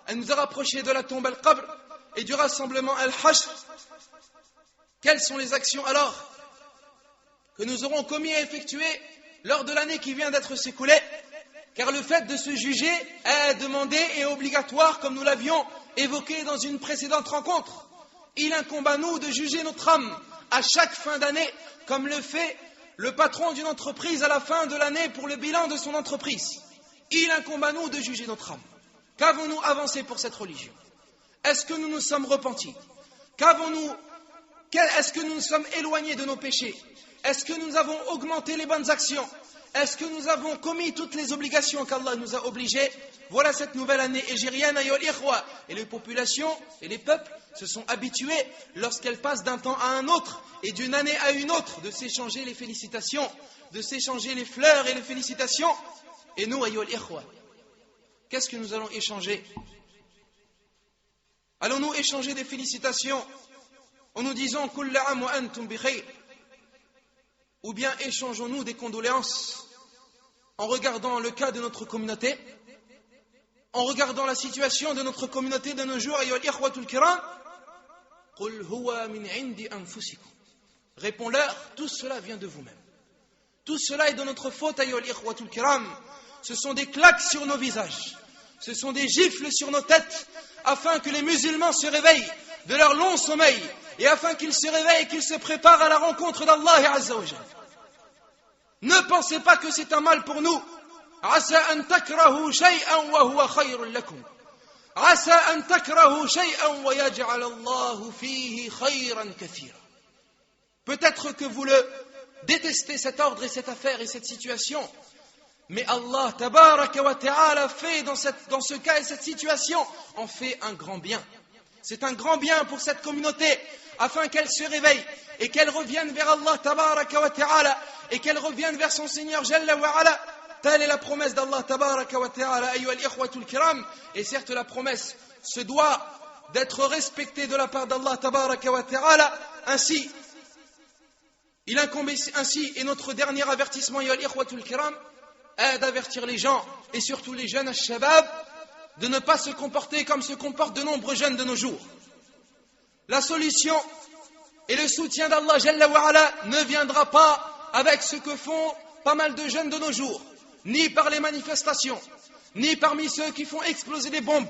Elle nous a rapprochés de la tombe al-qabr et du rassemblement al-hashr. Quelles sont les actions alors que nous aurons commis et effectuées lors de l'année qui vient d'être s'écoulée? Car le fait de se juger est demandé et obligatoire, comme nous l'avions évoqué dans une précédente rencontre. Il incombe à nous de juger notre âme à chaque fin d'année, comme le fait le patron d'une entreprise à la fin de l'année pour le bilan de son entreprise. Il incombe à nous de juger notre âme. Qu'avons-nous avancé pour cette religion? Est-ce que nous nous sommes repentis? Est-ce que nous nous sommes éloignés de nos péchés? Est-ce que nous avons augmenté les bonnes actions? Est-ce que nous avons commis toutes les obligations qu'Allah nous a obligées? Voilà cette nouvelle année hégirienne, ayyuhal ikhwa. Et les populations et les peuples se sont habitués, lorsqu'elles passent d'un temps à un autre et d'une année à une autre, de s'échanger les félicitations, de s'échanger les fleurs et les félicitations. Et nous, ayyuhal ikhwa, qu'est-ce que nous allons échanger? Allons-nous échanger des félicitations en nous disant Kull 'am wa antum bi khayr? Ou bien échangeons-nous des condoléances en regardant le cas de notre communauté, en regardant la situation de notre communauté de nos jours? Ayyuhal ikhwatul kiram, Qul huwa min 'indi anfusikum. Réponds-leur, tout cela vient de vous-même. Tout cela est de notre faute, ayyuhal ikhwatul kiram. Ce sont des claques sur nos visages, ce sont des gifles sur nos têtes, afin que les musulmans se réveillent de leur long sommeil, et afin qu'ils se réveillent et qu'ils se préparent à la rencontre d'Allah Azza wa Jalla. Ne pensez pas que c'est un mal pour nous. Asa an takrahu shay'an wa huwa khayrun lakum. Asa an takrahu shay'an wa yaj'al Allahu fihi khayran kathira. Peut-être que vous le détestez, cet ordre et cette affaire et cette situation, mais Allah tabaraka wa ta'ala fait dans ce cas et cette situation en fait un grand bien. C'est un grand bien pour cette communauté, afin qu'elle se réveille et qu'elle revienne vers Allah tabaraka wa ta'ala et qu'elle revienne vers son Seigneur Jalla wa ala. Telle est la promesse d'Allah tabaraka wa ta'ala, ayyuhal ikhwatul kiram. Et certes, la promesse se doit d'être respectée de la part d'Allah tabaraka wa ta'ala. Ainsi, il incombe ainsi, et notre dernier avertissement, ayyuhal ikhwatul kiram, est d'avertir les gens, et surtout les jeunes al-shabab, de ne pas se comporter comme se comportent de nombreux jeunes de nos jours. La solution et le soutien d'Allah Jalla wa ala ne viendra pas avec ce que font pas mal de jeunes de nos jours, ni par les manifestations, ni parmi ceux qui font exploser des bombes,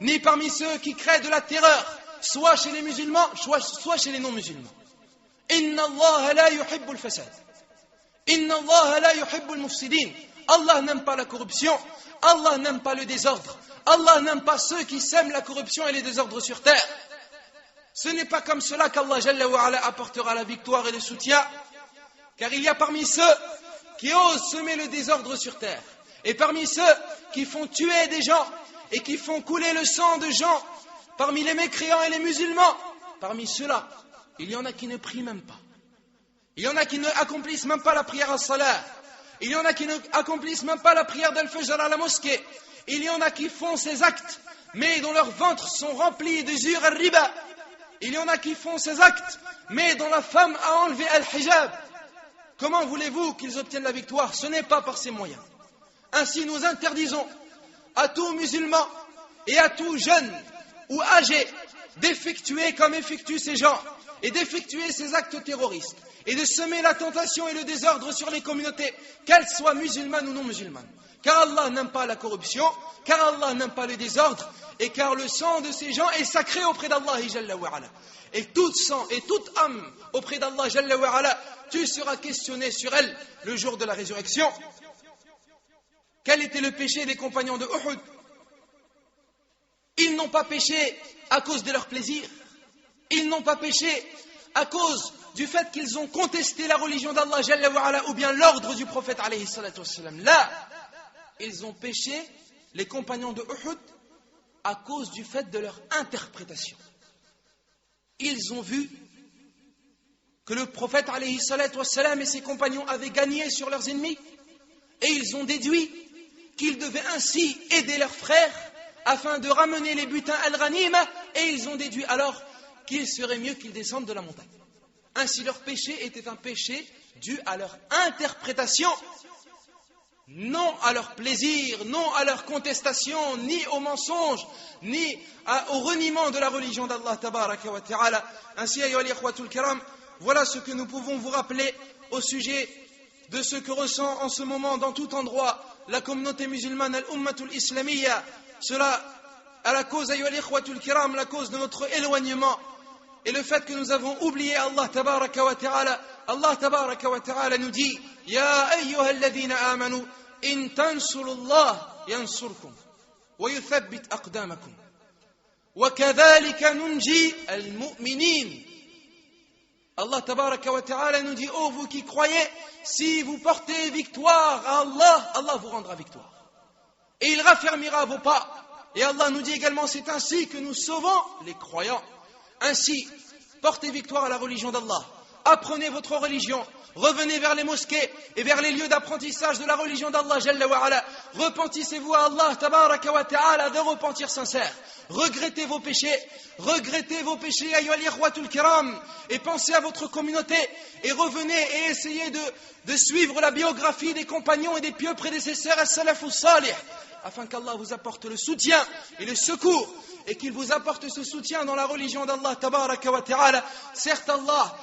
ni parmi ceux qui créent de la terreur, soit chez les musulmans, soit chez les non-musulmans. Inna Allah la yuhibbul fasad. Inna Allah la yuhibbul mufsidin. Allah n'aime pas la corruption, Allah n'aime pas le désordre, Allah n'aime pas ceux qui sèment la corruption et les désordres sur terre. Ce n'est pas comme cela qu'Allah Jalla wa ala apportera la victoire et le soutien, car il y a parmi ceux qui osent semer le désordre sur terre, et parmi ceux qui font tuer des gens et qui font couler le sang de gens, parmi les mécréants et les musulmans, parmi ceux-là, il y en a qui ne prient même pas. Il y en a qui ne accomplissent même pas la prière à salat. Il y en a qui ne accomplissent même pas la prière d'Al-Fajr à la mosquée. Il y en a qui font ces actes, mais dont leurs ventres sont remplis d'usure al-riba. Il y en a qui font ces actes, mais dont la femme a enlevé al-hijab. Comment voulez-vous qu'ils obtiennent la victoire? Ce n'est pas par ces moyens. Ainsi, nous interdisons à tout musulman et à tout jeune ou âgé d'effectuer comme effectuent ces gens et d'effectuer ces actes terroristes et de semer la tentation et le désordre sur les communautés, qu'elles soient musulmanes ou non musulmanes. Car Allah n'aime pas la corruption, car Allah n'aime pas le désordre, et car le sang de ces gens est sacré auprès d'Allah Jalla wa ala. Et tout sang et toute âme auprès d'Allah Jalla wa ala, tu seras questionné sur elle le jour de la résurrection. Quel était le péché des compagnons de Uhud? Ils n'ont pas péché à cause de leur plaisir. Ils n'ont pas péché à cause du fait qu'ils ont contesté la religion d'Allah Jalla wa Ala ou bien l'ordre du prophète alayhi salatu wassalam. Là, ils ont péché, les compagnons de Uhud, à cause du fait de leur interprétation. Ils ont vu que le prophète alayhi salatu wassalam et ses compagnons avaient gagné sur leurs ennemis et ils ont déduit qu'ils devaient ainsi aider leurs frères afin de ramener les butins al-ghanima et ils ont déduit alors qu'il serait mieux qu'ils descendent de la montagne. Ainsi leur péché était un péché dû à leur interprétation, non à leur plaisir, non à leur contestation, ni au mensonge, ni au reniement de la religion d'Allah tabaraka wa ta'ala. Ainsi, ayyuha al-ikhwatul kiram, voilà ce que nous pouvons vous rappeler au sujet de ce que ressent en ce moment dans tout endroit la communauté musulmane, al-ummatul islamiyya. Cela à la cause, ayyuha al-ikhwatul kiram, la cause de notre éloignement et le fait que nous avons oublié Allah tabaraka wa ta'ala. Allah tabaraka wa ta'ala nous dit: Ya ayyuha alladhina amanu in tansurullah yansurkum wa yuthabbit aqdamakum wa kadhalika nunji al-mu'minin. Allah tabaraka wa ta'ala nous dit: oh vous qui croyez, si vous portez victoire à Allah, Allah vous rendra victoire et il raffermira vos pas. Et Allah nous dit également: c'est ainsi que nous sauvons les croyants. Ainsi, portez victoire à la religion d'Allah, apprenez votre religion, revenez vers les mosquées et vers les lieux d'apprentissage de la religion d'Allah Jalla wa Ala. Repentissez-vous à Allah tabaraka wa ta'ala de repentir sincère. Regrettez vos péchés, ayyuha al-ikhwatul kiram, et pensez à votre communauté et revenez et essayez de suivre la biographie des compagnons et des pieux prédécesseurs as-salafus salih, afin qu'Allah vous apporte le soutien et le secours, et qu'il vous apporte ce soutien dans la religion d'Allah tabaraka wa ta'ala. Certes, Allah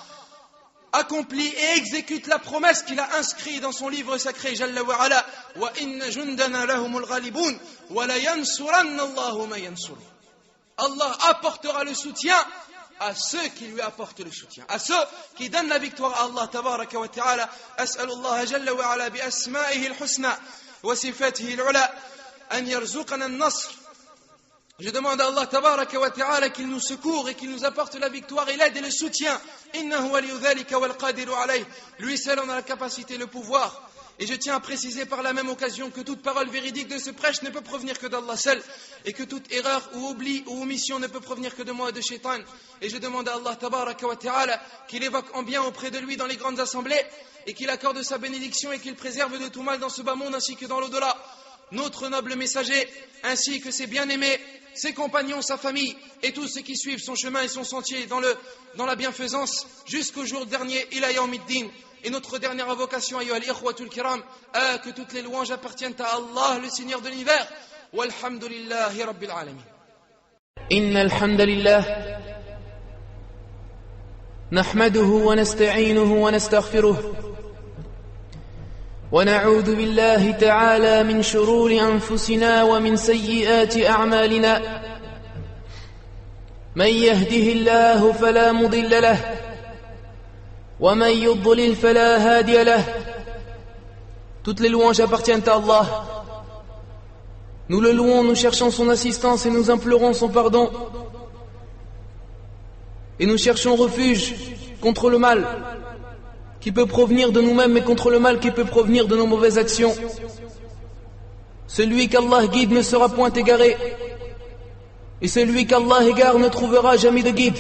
accomplit et exécute la promesse qu'il a inscrite dans son livre sacré Jalla wa Ala: wa inna jundana lahumul ghalibun wa la yansuranna Allahu man yansur. Allah apportera le soutien à ceux qui lui apportent le soutien, à ceux qui donnent la victoire à Allah tabaraka wa ta'ala. As'alullah Jalla wa Ala bi asma'ihi al-husna wa sifatihi al-ula an yarzuqana an-nasr. Je demande à Allah tabaraka wa ta'ala qu'il nous secourt et qu'il nous apporte la victoire et l'aide et le soutien. Innahu waliyyu dhalika wal qadiru alayh. Lui seul en a la capacité et le pouvoir. Et je tiens à préciser par la même occasion que toute parole véridique de ce prêche ne peut provenir que d'Allah seul, et que toute erreur ou oubli ou omission ne peut provenir que de moi et de Shaitan. Et je demande à Allah tabaraka wa ta'ala qu'il évoque en bien auprès de lui dans les grandes assemblées, et qu'il accorde sa bénédiction et qu'il préserve de tout mal dans ce bas monde ainsi que dans l'au-delà notre noble messager, ainsi que ses bien-aimés, ses compagnons, sa famille et tous ceux qui suivent son chemin et son sentier dans la bienfaisance jusqu'au jour dernier, ila yawmiddin. Et notre dernière invocation, ayyuha al-ikhwatul kiram, que toutes les louanges appartiennent à Allah, le Seigneur de l'univers. Walhamdulillahi rabbil alamin. Innal hamdalillah nahmaduhu wa nasta'inuhu wa nastaghfiruh wa na'udhu billahi ta'ala min shururi anfusina wa min sayyiati a'malina. Man yahdihillahu fala mudilla lahu وَمَنْ يُضْلِلْ فَلَا هَادِيَ لَهُ. Toutes les louanges appartiennent à Allah. Nous le louons, nous cherchons son assistance et nous implorons son pardon. Et nous cherchons refuge contre le mal qui peut provenir de nous-mêmes et contre le mal qui peut provenir de nos mauvaises actions. Celui qu'Allah guide ne sera point égaré, et celui qu'Allah égare ne trouvera jamais de guide.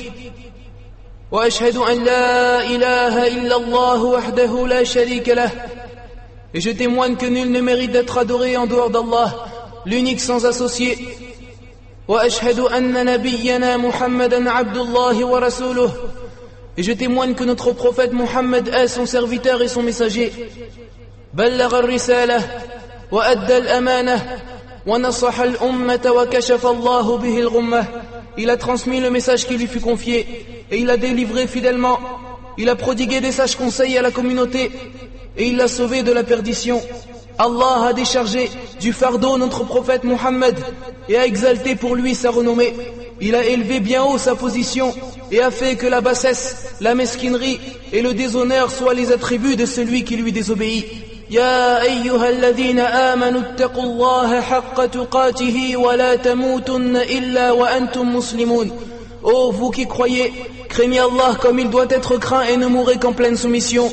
وأشهد أن لا إله إلا الله وحده لا شريك له. Et je témoigne que nul ne mérite d'être adoré en dehors d'Allah, l'unique sans associé. وأشهد أن نبينا محمدا عبد الله ورسوله. Et je témoigne que notre prophète Mohammed est son serviteur et son messager. بلغ الرسالة وأدى الأمانة ونصح الأمة وكشف الله به الغمة. Il a transmis le message qui lui fut confié et il a délivré fidèlement. Il a prodigué des sages conseils à la communauté et il l'a sauvé de la perdition. Allah a déchargé du fardeau notre prophète Mohammed et a exalté pour lui sa renommée. Il a élevé bien haut sa position et a fait que la bassesse, la mesquinerie et le déshonneur soient les attributs de celui qui lui désobéit. يا أيها الذين آمنوا اتقوا الله حق تقاته ولا تموتن إلا وأنتم مسلمون. Ô vous qui croyez, craignez Allah comme il doit être craint et ne mourrez qu'en pleine soumission.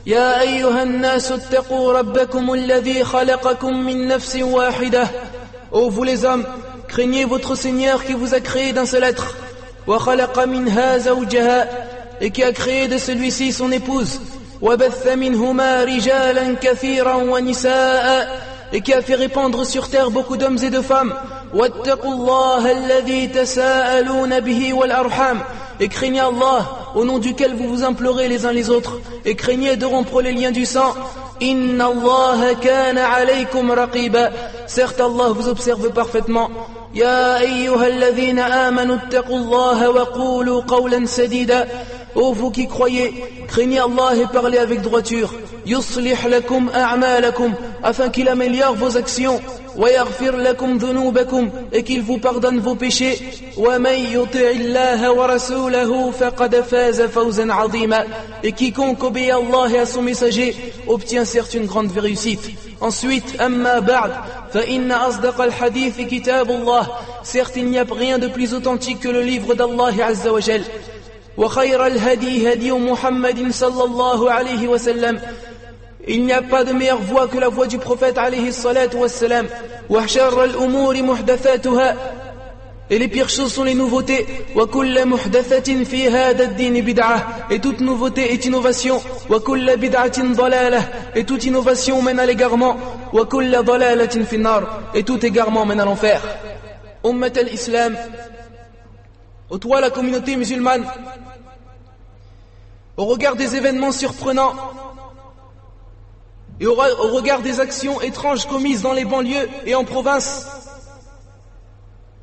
يا أيها الناس اتقوا ربكم الذي خلقكم من نفس واحدة. Ô vous les hommes, craignez votre Seigneur qui vous a créé d'un seul être. وخلق منها زوجها, et qui a créé de celui-ci son épouse. وبث منهما رجالا كثيرا ونساء, et qui a fait répandre sur terre beaucoup d'hommes et de femmes. واتقوا الله الذي تساءلون به والأرحام, et craignez Allah au nom duquel vous vous implorez les uns les autres, et craignez de rompre les liens du sang. Inna Allah kana alaykum raqiba, certes Allah vous observe parfaitement. Ya ayyuhalladhina amanu ittaqullaha wa qulu qawlan sadida. Ô vous qui croyez, craignez Allah et parlez avec droiture. Yuslih lakum a'malakum, afin qu'il améliore vos actions. Wa yaghfir lakum dhunubakum, et qu'il vous pardonne vos péchés. Wa man yuti'illaha wa rasulahu faqad faza fawzan 'azima. Et quiconque obéit à Allah et à son messager obtient certes une grande réussite. Ensuite, amma ba'd, fa inna asdaq al-hadith kitabullah. Certes, il n'y a rien de plus authentique que le livre d'Allah Azza wa Jal. وخير الهدي هدي محمد صلى الله عليه وسلم. Il n'y a pas de meilleure voie que la voie du prophète alayhi salatu wassalam. وشر الأمور محدثاتها, et les pires choses sont les nouveautés. وكل محدثة في هذا الدين بدعة, et toute nouveauté est innovation. وكل بدعة ضلالة, et toute innovation mène à l'égarement. وكل ضلالة في النار, et tout égarement mène à l'enfer. Ummat al-Islam, ô toi la communauté musulmane, au regard des événements surprenants et au regard des actions étranges commises dans les banlieues et en province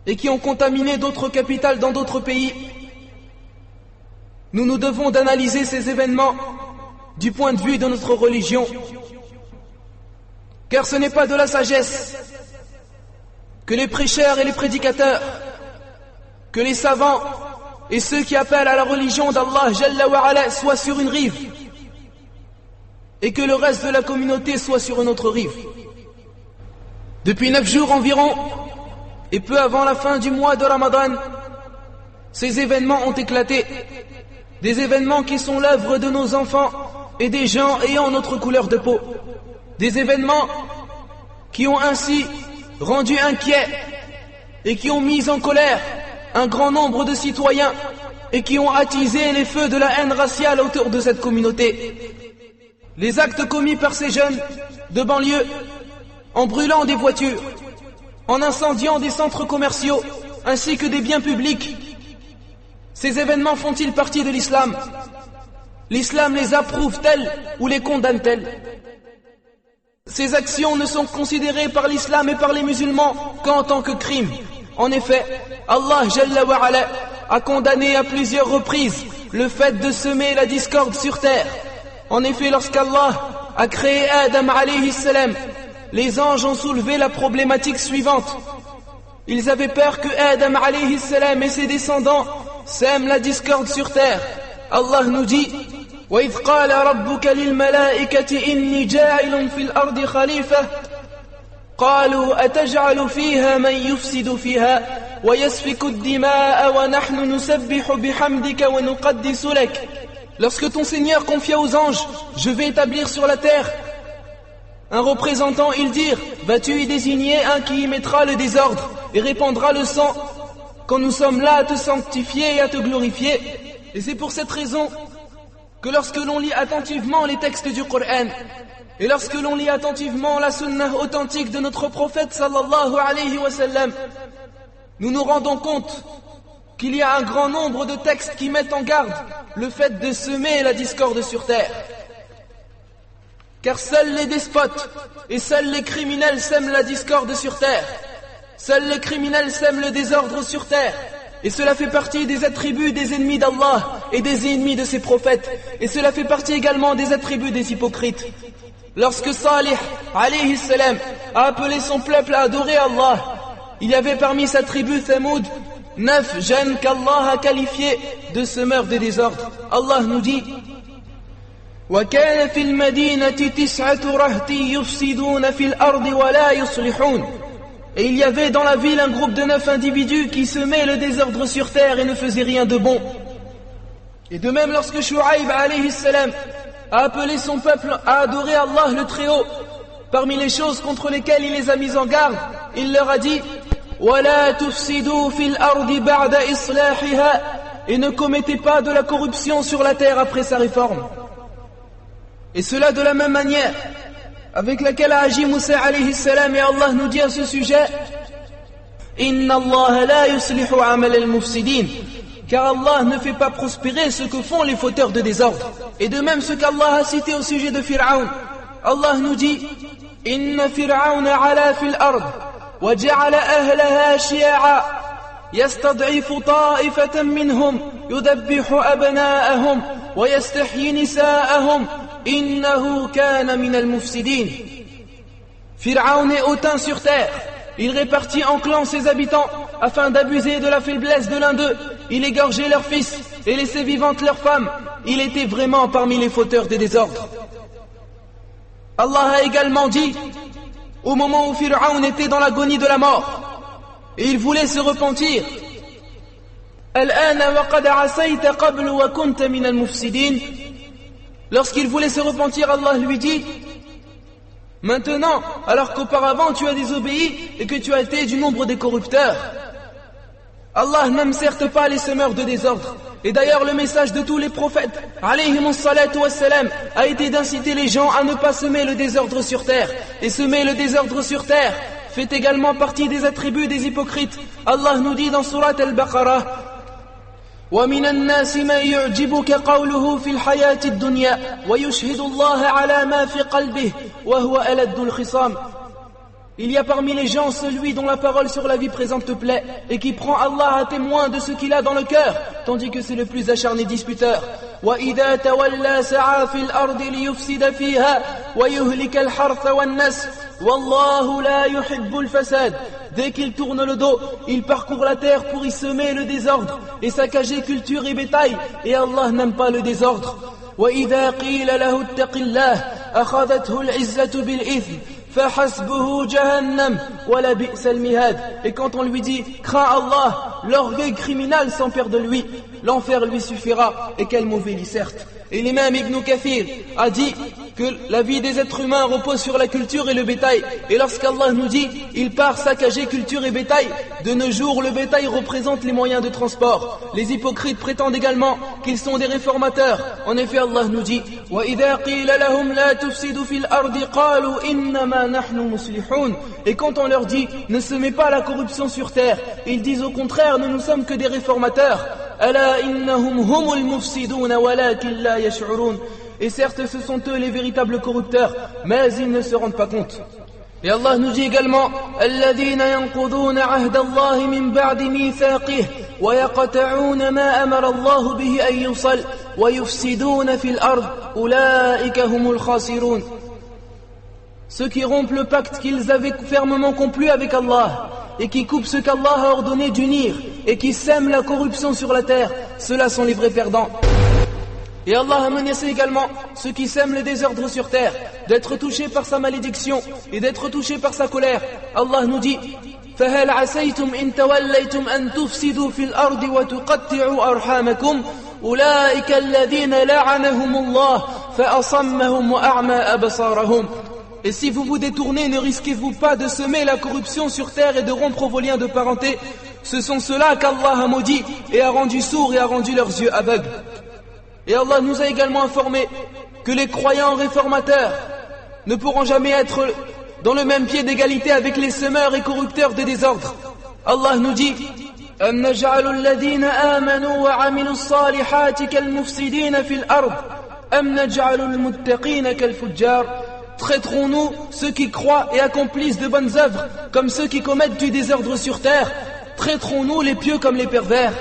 et qui ont contaminé d'autres capitales dans d'autres pays, nous nous devons d'analyser ces événements du point de vue de notre religion, car ce n'est pas de la sagesse que les prêcheurs et les prédicateurs, que les savants et ceux qui appellent à la religion d'Allah Jalla wa Ala soient sur une rive et que le reste de la communauté soit sur une autre rive. Depuis 9 jours environ, et peu avant la fin du mois de Ramadan, ces événements ont éclaté. Des événements qui sont l'œuvre de nos enfants et des gens ayant notre couleur de peau. Des événements qui ont ainsi rendu inquiets et qui ont mis en colère un grand nombre de citoyens et qui ont attisé les feux de la haine raciale autour de cette communauté. Les actes commis par ces jeunes de banlieue, en brûlant des voitures, en incendiant des centres commerciaux ainsi que des biens publics, ces événements font-ils partie de l'islam? L'islam les approuve-t-elle ou les condamne-t-elle? Ces actions ne sont considérées par l'islam et par les musulmans qu'en tant que crimes. En effet, Allah Jalla wa Ala a condamné à plusieurs reprises le fait de semer la discorde sur terre. En effet, lorsqu'Allah a créé Adam alayhi salam, les anges ont soulevé la problématique suivante. Ils avaient peur que Adam alayhi salam et ses descendants sèment la discorde sur terre. Allah nous dit: وَإِذْ قَالَ رَبُّكَ لِلْمَلَائِكَةِ إِنِّي جَاعِلٌ فِي الْأَرْضِ خَلِيفَةً قالوا أتجعل فيها من يفسد فيها ويسفك الدماء ونحن نسبح بحمدك ونقدس لك. Lorsque ton Seigneur confia aux anges: je vais établir sur la terre un représentant, ils dirent: vas-tu y désigner un qui y mettra le désordre et répandra le sang quand nous sommes là à te sanctifier et à te glorifier? Et c'est pour cette raison que lorsque l'on lit attentivement les textes du Coran et lorsque l'on lit attentivement la sunnah authentique de notre prophète sallallahu alayhi wa sallam, nous nous rendons compte qu'il y a un grand nombre de textes qui mettent en garde le fait de semer la discorde sur terre. Car seuls les despotes et seuls les criminels sèment la discorde sur terre. Seuls les criminels sèment le désordre sur terre. Et cela fait partie des attributs des ennemis d'Allah et des ennemis de ses prophètes. Et cela fait partie également des attributs des hypocrites. Lorsque Salih alayhi salam a appelé son peuple à adorer Allah, il y avait parmi sa tribu Thamoud 9 jeunes qu'Allah a qualifiés de semeurs de désordre. Allah nous dit: وَكَانَ فِي الْمَدِينَةِ تِسْعَةُ رَهْطٍ يُفْسِدُونَ فِي الْأَرْضِ وَلَا يُصْلِحُونَ. Et il y avait dans la ville un groupe de 9 individus qui semaient le désordre sur terre et ne faisaient rien de bon. Et de même lorsque Shu'aib alayhi salam a appelé son peuple à adorer Allah le Très-Haut, parmi les choses contre lesquelles il les a mis en garde, il leur a dit وَلَا تُفْسِدُوا فِي الْأَرْضِ بَعْدَ إِصْلَاحِهَا, et ne commettez pas de la corruption sur la terre après sa réforme. Et cela de la même manière avec laquelle a agi Moussa alayhi salam, et Allah nous dit à ce sujet Inna Allah la yuslihu amal al-mufsidin, car Allah ne fait pas prospérer ce que font les fauteurs de désordre. Et de même ce qu'Allah a cité au sujet de Fir'aun, Allah nous dit Inna Fir'auna ala fil ard wa ja'ala ahlaha shiya'a yastad'ifu ta'ifatan minhum yudabbihu abna'ahum wa yastahyi nisa'ahum innahu kana min al-mufsidin. Fir'aun est hautain sur terre. Il répartit en clans ses habitants afin d'abuser de la faiblesse de l'un d'eux. Il égorgeait leurs fils et laissait vivantes leurs femmes. Il était vraiment parmi les fauteurs des désordres. Allah a également dit, au moment où Fir'aun était dans l'agonie de la mort, et il voulait se repentir, Al-ana wa qad asayta qablu wa kunta min al-mufsidin. Lorsqu'il voulait se repentir, Allah lui dit, maintenant, alors qu'auparavant tu as désobéi et que tu as été du nombre des corrupteurs. Allah n'aime certes pas les semeurs de désordre. Et d'ailleurs le message de tous les prophètes alayhimus salatu wassalam a été d'inciter les gens à ne pas semer le désordre sur terre. Et semer le désordre sur terre fait également partie des attributs des hypocrites. Allah nous dit dans Surat Al-Baqarah وَمِنَ النَّاسِ مَنْ يُعْجِبُكَ قَوْلُهُ فِي الْحَيَاةِ الدُّنْيَا وَيُشْهِدُ اللَّهَ عَلَى مَا فِي قَلْبِهِ وَهُوَ أَلَدُّ الْخِصَامِ. Il y a parmi les gens celui dont la parole sur la vie présente te plaît et qui prend Allah à témoin de ce qu'il a dans le cœur, tandis que c'est le plus acharné disputeur. وَإِذَا تَوَلَّى سَعَى فِي الْأَرْضِ لِيُفْسِدَ فِيهَا وَيُهْلِكَ الْحَرْثَ وَالنَّسْلَ وَاللَّهُ لَا يُحِبُّ الْفَسَادَ. Dès qu'il tourne le dos, il parcourt la terre pour y semer le désordre et saccager culture et bétail, et Allah n'aime pas le désordre. وَإِذَا قِيلَ لَهُ اتَّقِ اللَّهِ أَخَذَتْهُ الْعِزَّةُ بِالْإِثْمِ فَحَسْبُهُ جَهَنَّمَ وَلَبِئْسَ الْمِهَادُ. Et quand on lui dit crains Allah, l'orgueil criminel s'empare de lui, l'enfer lui suffira, et quel mauvais lit certes. Et l'imam Ibn Kathir a dit que la vie des êtres humains repose sur la culture et le bétail. Et lorsqu'Allah nous dit il part saccager culture et bétail, de nos jours le bétail représente les moyens de transport. Les hypocrites prétendent également qu'ils sont des réformateurs. En effet, Allah nous dit وَإِذَا قِيلَ لَهُمْ لَا تُفْسِدُوا فِي الْأَرْضِ قَالُوا إِنَّمَا نَحْنُ مُصْلِحُونَ. Et quand on leur dit ne semez pas la corruption sur terre, ils disent au contraire nous ne sommes que des réformateurs. أَلَا إِنَّهُمْ هُمُ الْمُفْسِدُونَ وَلَكِنْ لَا يَشْعُرُونَ. Et certes ce sont eux les véritables corrupteurs, mais ils ne se rendent pas compte. Et Allah nous dit également الَّذِينَ يَنقُضُونَ عَهْدَ اللَّهِ مِنْ بَعْدِ مِيثَاقِهِ وَيَقْطَعُونَ مَا أَمَرَ اللَّهُ بِهِ أَنْ يُوصَلَ وَيُفْسِدُونَ فِي الْأَرْضِ أُولَئِكَ هُمُ الْخَاسِرُونَ. Ceux qui rompent le pacte qu'ils avaient fermement conclu avec Allah et qui coupent ce qu'Allah a ordonné d'unir et qui sèment la corruption sur la terre, ceux-là sont les vrais perdants. Et Allah a menacé également ceux qui sèment le désordre sur terre d'être touchés par sa malédiction et d'être touchés par sa colère. Allah nous dit فَهَلْ عَسَيْتُمْ إِن تَوَلَّيْتُمْ أَن تُفْسِدُوا فِي الْأَرْضِ وَتُقَطِّعُوا أَرْحَامَكُمْ أُولَئِكَ الَّذِينَ لَعَنَهُمُ اللَّهُ فَأَصَمَّهُمْ وَأَعْمَى أَبْصَارَهُمْ. Et si vous vous détournez, ne risquez-vous pas de semer la corruption sur terre et de rompre vos liens de parenté? Ce sont ceux-là qu'Allah a maudit et a rendu sourds et a rendu leurs yeux aveugles. Et Allah nous a également informé que les croyants réformateurs ne pourront jamais être dans le même pied d'égalité avec les semeurs et corrupteurs de désordre. Allah nous dit أَمْ نَجْعَلُ الَّذِينَ آمَنُوا وَعَمِلُوا الصَّالِحَاتِ كَالْمُفْسِدِينَ فِي الْأَرْضِ أَمْ نَجْعَلُ الْمُتَّقِينَ كَالْفُجَّارِ. Traiterons-nous ceux qui croient et accomplissent de bonnes œuvres comme ceux qui commettent du désordre sur terre? Traiterons-nous les pieux comme les pervers?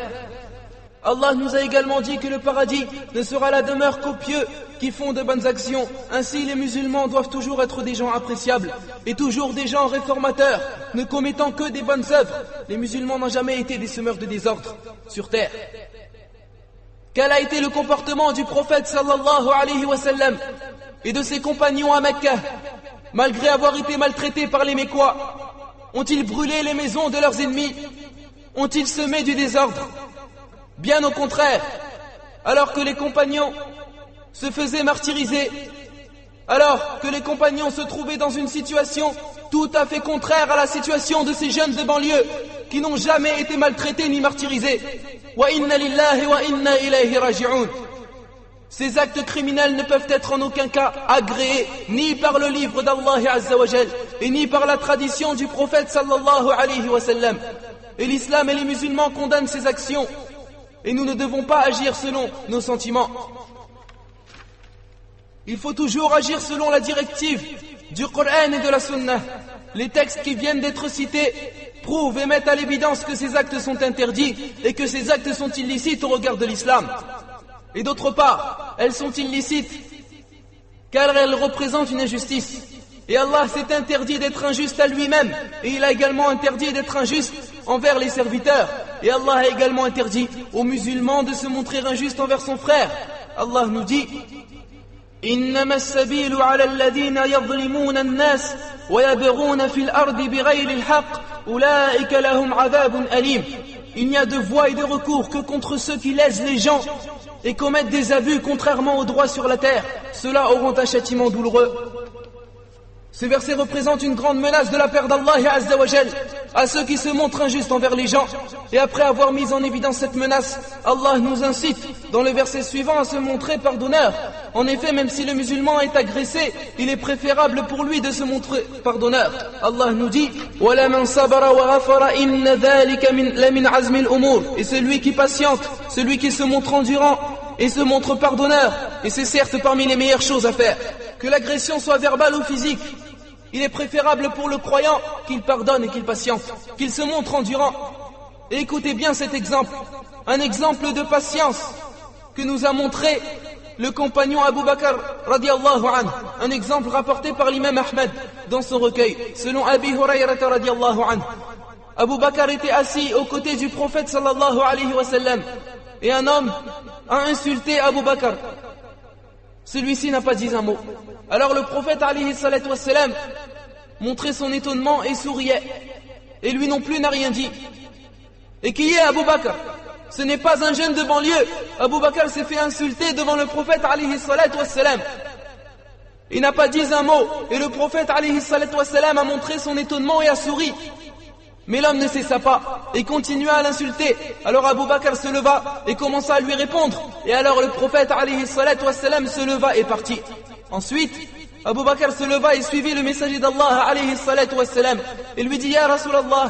Allah nous a également dit que le paradis ne sera la demeure qu'aux pieux qui font de bonnes actions. Ainsi les musulmans doivent toujours être des gens appréciables et toujours des gens réformateurs, ne commettant que des bonnes œuvres. Les musulmans n'ont jamais été des semeurs de désordre sur terre. Quel a été le comportement du prophète sallallahu alayhi wa sallam et de ses compagnons à Mecca, malgré avoir été maltraités par les Mécois? Ont-ils brûlé les maisons de leurs ennemis? Ont-ils semé du désordre? Bien au contraire, alors que les compagnons se faisaient martyriser, alors que les compagnons se trouvaient dans une situation tout à fait contraire à la situation de ces jeunes de banlieue qui n'ont jamais été maltraités ni martyrisés. Wa inna lillahi wa inna ilayhi raji'un. Ces actes criminels ne peuvent être en aucun cas agréés ni par le livre d'Allah Azza wa Jal et ni par la tradition du prophète sallallahu alayhi wa sallam. Et l'islam et les musulmans condamnent ces actions et nous ne devons pas agir selon nos sentiments. Il faut toujours agir selon la directive du Coran et de la Sunna. Les textes qui viennent d'être cités prouvent et mettent à l'évidence que ces actes sont interdits et que ces actes sont illicites au regard de l'islam. Et d'autre part, elles sont illicites car elles représentent une injustice. Et Allah s'est interdit d'être injuste à lui-même et il a également interdit d'être injuste envers les serviteurs. Et Allah a également interdit aux musulmans de se montrer injuste envers son frère. Allah nous dit: إنما السبيل على الذين يظلمون الناس ويبغون في الأرض بغير الحق أولئك لهم عذاب أليم. Il n'y a de voie et de recours que contre ceux qui lèsent les gens et commettent des abus contrairement au droit sur la terre. Ceux-là auront un châtiment douloureux. Ce verset représente une grande menace de la part d'Allah Azza wa Jal à ceux qui se montrent injustes envers les gens. Et après avoir mis en évidence cette menace, Allah nous incite dans le verset suivant à se montrer pardonneur. En effet, même si le musulman est agressé, il est préférable pour lui de se montrer pardonneur. Allah nous dit: وَلَمَنْ صَبَرَ وَغَفَرَ إِنَّ ذَلِكَ لَمِنْ عَزْمِ الْأُمُورِ. Et celui qui patiente, celui qui se montre endurant et se montre pardonneur, et c'est certes parmi les meilleures choses à faire. Que l'agression soit verbale ou physique, il est préférable pour le croyant qu'il pardonne et qu'il patiente, qu'il se montre endurant. Et écoutez bien cet exemple, un exemple de patience que nous a montré le compagnon Abu Bakr radiallahu anhu, un exemple rapporté par l'imam Ahmed dans son recueil, selon Abi Hurayrata radiallahu anhu. Abu Bakr était assis aux côtés du prophète sallallahu alayhi wa sallam, et un homme a insulté Abu Bakr. Celui-ci n'a pas dit un mot. Alors le prophète alayhi salatu wassalam montrait son étonnement et souriait. Et lui non plus n'a rien dit. Et qui est Abu Bakr? Ce n'est pas un jeune de banlieue. Abu Bakr s'est fait insulter devant le prophète alayhi salatu wassalam. Il n'a pas dit un mot. Et le prophète alayhi salatu wassalam a montré son étonnement et a souri. Mais l'homme ne cessa pas et continua à l'insulter. Alors Abu Bakr se leva et commença à lui répondre. Et alors le prophète alayhi salatu wassalam se leva et partit. Ensuite, Abu Bakr se leva et suivit le messager d'Allah alayhi salatu wassalam et lui dit: Ya Rasulallah,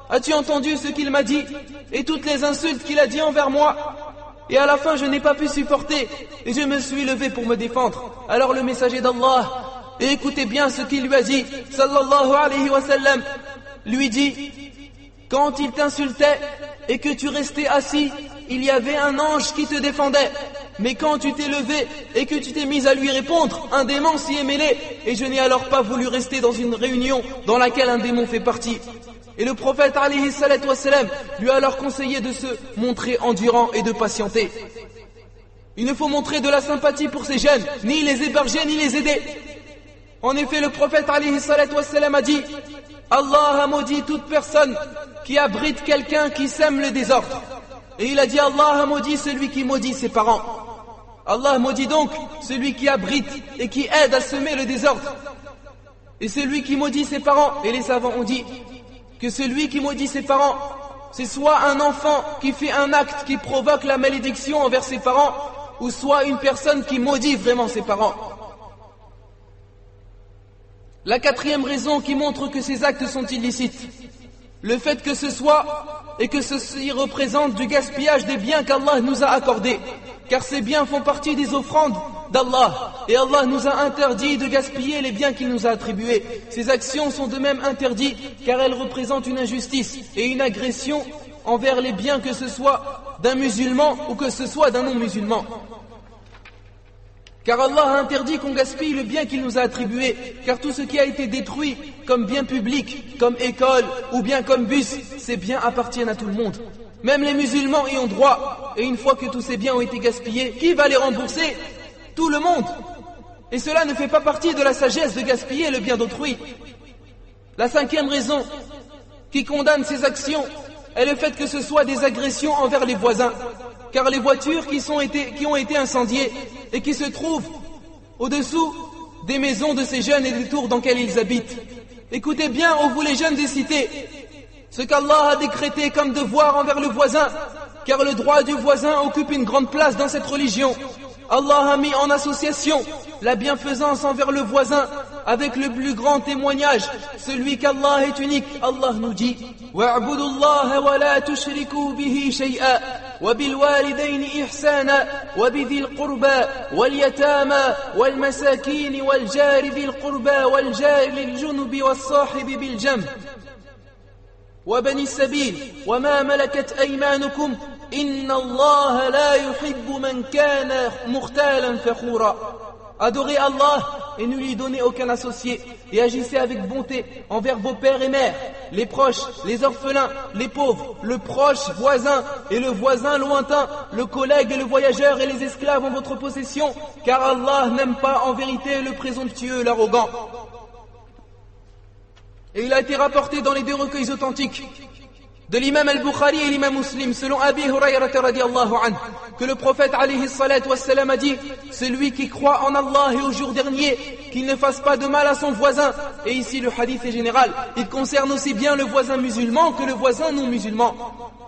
as-tu entendu ce qu'il m'a dit et toutes les insultes qu'il a dit envers moi? Et à la fin je n'ai pas pu supporter et je me suis levé pour me défendre. Alors le messager d'Allah, et écoutez bien ce qu'il lui a dit, sallallahu alayhi wa sallam, lui dit: quand il t'insultait et que tu restais assis, il y avait un ange qui te défendait. Mais quand tu t'es levé et que tu t'es mis à lui répondre, un démon s'y est mêlé, et je n'ai alors pas voulu rester dans une réunion dans laquelle un démon fait partie. Et le prophète alayhi salatu wassalam lui a alors conseillé de se montrer endurant et de patienter. Il ne faut montrer de la sympathie pour ces jeunes, ni les héberger ni les aider. En effet, le prophète alayhi salatu wassalam a dit: Allah a maudit toute personne qui abrite quelqu'un qui sème le désordre. Et il a dit: Allah a maudit celui qui maudit ses parents. Allah maudit donc celui qui abrite et qui aide à semer le désordre. Et celui qui maudit ses parents, et les savants ont dit que celui qui maudit ses parents, c'est soit un enfant qui fait un acte qui provoque la malédiction envers ses parents, ou soit une personne qui maudit vraiment ses parents. La quatrième raison qui montre que ces actes sont illicites, le fait que ce soit et que ceci représente du gaspillage des biens qu'Allah nous a accordés, car ces biens font partie des offrandes d'Allah, et Allah nous a interdit de gaspiller les biens qu'il nous a attribués. Ces actions sont de même interdites, car elles représentent une injustice et une agression envers les biens, que ce soit d'un musulman ou que ce soit d'un non-musulman. Car Allah a interdit qu'on gaspille le bien qu'il nous a attribué, car tout ce qui a été détruit comme bien public, comme école ou bien comme bus, ces biens appartiennent à tout le monde. Même les musulmans y ont droit, et une fois que tous ces biens ont été gaspillés, qui va les rembourser? Tout le monde. Et cela ne fait pas partie de la sagesse de gaspiller le bien d'autrui. La cinquième raison qui condamne ces actions est le fait que ce soit des agressions envers les voisins, car les voitures qui ont été incendiées et qui se trouvent au-dessous des maisons de ces jeunes et des tours dans lesquelles ils habitent. Écoutez bien, ô vous les jeunes des cités, ce qu'Allah a décrété comme devoir envers le voisin, car le droit du voisin occupe une grande place dans cette religion. Allah a mis en association la bienfaisance envers le voisin avec le plus grand témoignage, celui qu'Allah est unique. Allah nous dit: وَاعْبُدُوا اللَّهَ وَلَا تُشْرِكُوا بِهِ شَيْئًا وَبِالْوَالِدَيْنِ إِحْسَانًا وَبِذِي الْقُرْبَى وَالْيَتَامَى وَالْمَسَاكِينِ وَالْجَارِ ذِي الْقُرْبَى وَالْجَارِ لِلْجُنُبِ وَالصَّاحِبِ بِالْجَنبِ وَبَنِي السَّبِيلِ وَمَا مَلَكَتْ أَيْمَانُكُمْ إِنَّ اللَّهَ لَا يُحِبُّ مَنْ كَانَ مُخْتَالًا فَخُورًا. Adorez Allah et ne lui donnez aucun associé, et agissez avec bonté envers vos pères et mères, les proches, les orphelins, les pauvres, le proche voisin et le voisin lointain, le collègue et le voyageur et les esclaves en votre possession, car Allah n'aime pas en vérité le présomptueux, l'arrogant. Et il a été rapporté dans les deux recueils authentiques de l'imam al-Bukhari et l'imam Muslim, selon Abi Hurayrata radiyallahu anhu, que le prophète alayhi salatu wassalam a dit: celui qui croit en Allah et au jour dernier, qu'il ne fasse pas de mal à son voisin. Et ici le hadith est général, il concerne aussi bien le voisin musulman que le voisin non musulman.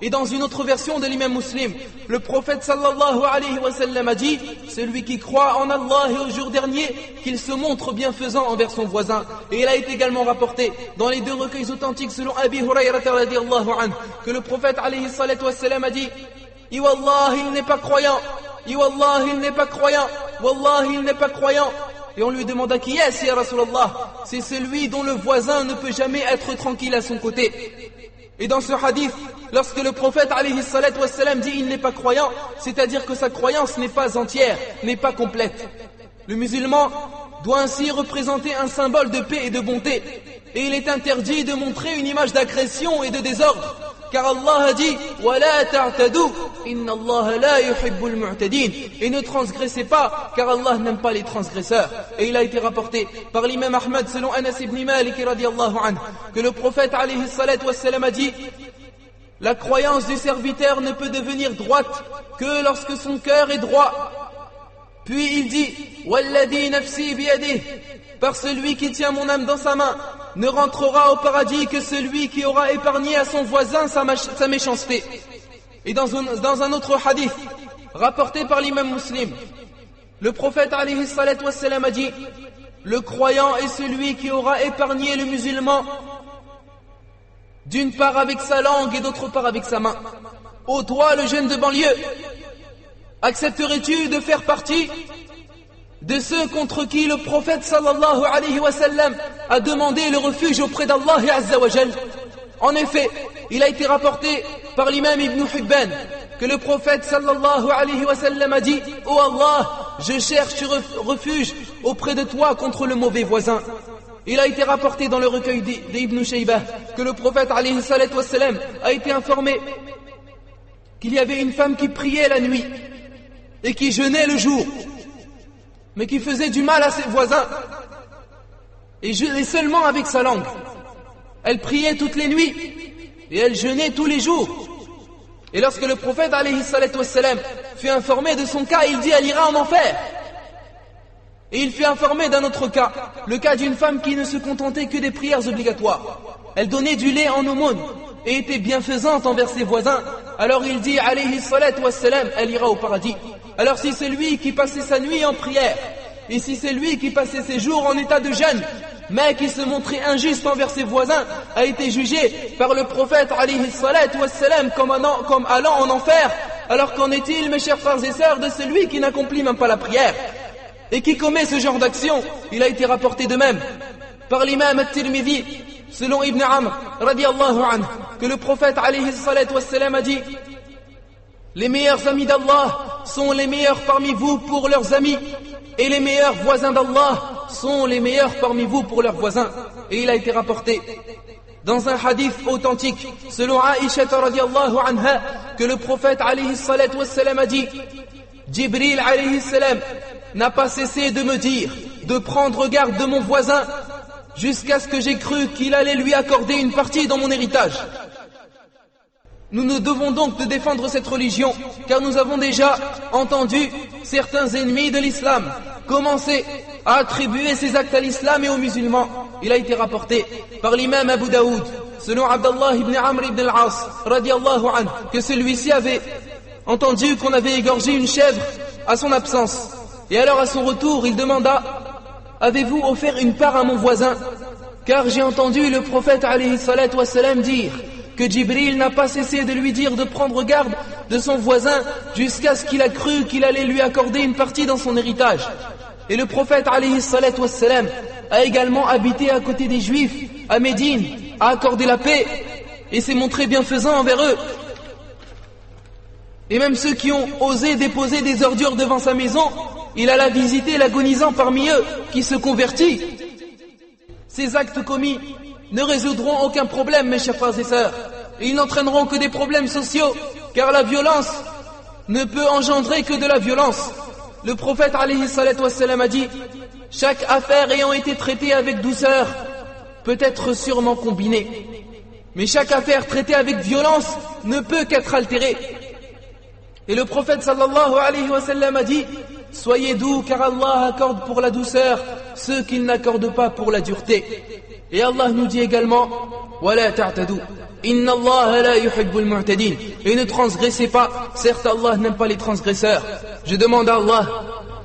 Et dans une autre version de l'imam Muslim, le prophète sallallahu alayhi wa sallam a dit: celui qui croit en Allah et au jour dernier, qu'il se montre bienfaisant envers son voisin. Et il a été également rapporté dans les deux recueils authentiques selon Abi Hurayrata radiyallahu anhu que le prophète alayhi salatu wassalam a dit: Iwallah, il n'est pas croyant, Iwallah, il n'est pas croyant, Wallah, il n'est pas croyant. Et on lui demanda: qui est-ce, ya Rasulallah? C'est celui dont le voisin ne peut jamais être tranquille à son côté. Et dans ce hadith, lorsque le prophète alayhi salatu wassalam dit il n'est pas croyant, c'est-à-dire que sa croyance n'est pas entière, n'est pas complète. Le musulman doit ainsi représenter un symbole de paix et de bonté. Et il est interdit de montrer une image d'agression et de désordre, car Allah a dit: وَلَا تَعْتَدُوا إِنَّ اللَّهَ لَا يُحِبُّ الْمُعْتَدِينَ. Et ne transgressez pas, car Allah n'aime pas les transgresseurs. Et il a été rapporté par l'imam Ahmad selon Anas ibn Malik radiyallahu anhu que le prophète alayhi salatu wassalam a dit: la croyance du serviteur ne peut devenir droite que lorsque son cœur est droit. Puis il dit: وَالَّذِي نَفْسِي بِيَدِهِ, par celui qui tient mon âme dans sa main, ne rentrera au paradis que celui qui aura épargné à son voisin sa méchanceté. Et dans un autre hadith rapporté par l'imam Muslim, le prophète alayhi salatu wassalam a dit: le croyant est celui qui aura épargné le musulman d'une part avec sa langue et d'autre part avec sa main. Ô toi, le jeune de banlieue, accepterais-tu de faire partie de ceux contre qui le prophète sallallahu alayhi wa sallam a demandé le refuge auprès d'Allah azza wa jal? En effet, il a été rapporté par l'imam Ibn Hibban que le prophète sallallahu alayhi wa sallam a dit: ô Allah, je cherche refuge auprès de toi contre le mauvais voisin. Il a été rapporté dans le recueil d'Ibn Shaybah que le prophète alayhi salatu wa sallam a été informé qu'il y avait une femme qui priait la nuit et qui jeûnait le jour, mais qui faisait du mal à ses voisins, et jeûnait seulement avec sa langue. Elle priait toutes les nuits, et elle jeûnait tous les jours. Et lorsque le prophète alayhi salatu wassalam fut informé de son cas, il dit: elle ira en enfer. Et il fut informé d'un autre cas, le cas d'une femme qui ne se contentait que des prières obligatoires. Elle donnait du lait en aumône, et était bienfaisante envers ses voisins. Alors il dit alayhi salatu wassalam: elle ira au paradis. Alors si c'est lui qui passait sa nuit en prière, et si c'est lui qui passait ses jours en état de jeûne, mais qui se montrait injuste envers ses voisins, a été jugé par le prophète alayhi salatu wassalam comme allant en enfer, alors qu'en est-il, mes chers frères et sœurs, de celui qui n'accomplit même pas la prière et qui commet ce genre d'action? Il a été rapporté de même par l'imam at-Tirmidhi selon Ibn Amr radiyallahu anhu que le prophète alayhi salatu wassalam a dit: les meilleurs amis d'Allah sont les meilleurs parmi vous pour leurs amis, et les meilleurs voisins d'Allah sont les meilleurs parmi vous pour leurs voisins. Et il a été rapporté dans un hadith authentique selon Aïcha radiyallahu anha que le prophète alayhi salatu wassalam a dit: Jibril alayhi salam n'a pas cessé de me dire de prendre garde de mon voisin jusqu'à ce que j'ai cru qu'il allait lui accorder une partie dans mon héritage. Nous nous devons donc de défendre cette religion, car nous avons déjà entendu certains ennemis de l'islam commencer à attribuer ces actes à l'islam et aux musulmans. Il a été rapporté par l'imam Abu Daoud, selon Abdallah ibn Amr ibn al-As, radiallahu anhu, que celui-ci avait entendu qu'on avait égorgé une chèvre à son absence. Et alors à son retour, il demanda: avez-vous offert une part à mon voisin? Car j'ai entendu le prophète alayhi salatu wassalam dire que Jibril n'a pas cessé de lui dire de prendre garde de son voisin jusqu'à ce qu'il a cru qu'il allait lui accorder une partie dans son héritage. Et le prophète alayhi salatu wassalam a également habité à côté des Juifs à Médine, a accordé la paix et s'est montré bienfaisant envers eux. Et même ceux qui ont osé déposer des ordures devant sa maison, il alla visiter l'agonisant parmi eux qui se convertit. Ces actes commis ne résoudront aucun problème, mes chers frères et sœurs, et ils n'entraîneront que des problèmes sociaux, car la violence ne peut engendrer que de la violence. Le prophète alayhi salatu wassalam a dit: chaque affaire ayant été traitée avec douceur peut être sûrement combinée, mais chaque affaire traitée avec violence ne peut qu'être altérée. Et le prophète sallallahu alayhi wa sallam a dit: soyez doux, car Allah accorde pour la douceur ceux qu'il n'accorde pas pour la dureté. Et Allah nous dit également: وَلَا تَعْتَدُوا إِنَّ اللَّهَ لَا يُحِبُّ الْمُعْتَدِينَ. Et ne transgressez pas, certes Allah n'aime pas les transgresseurs. Je demande à Allah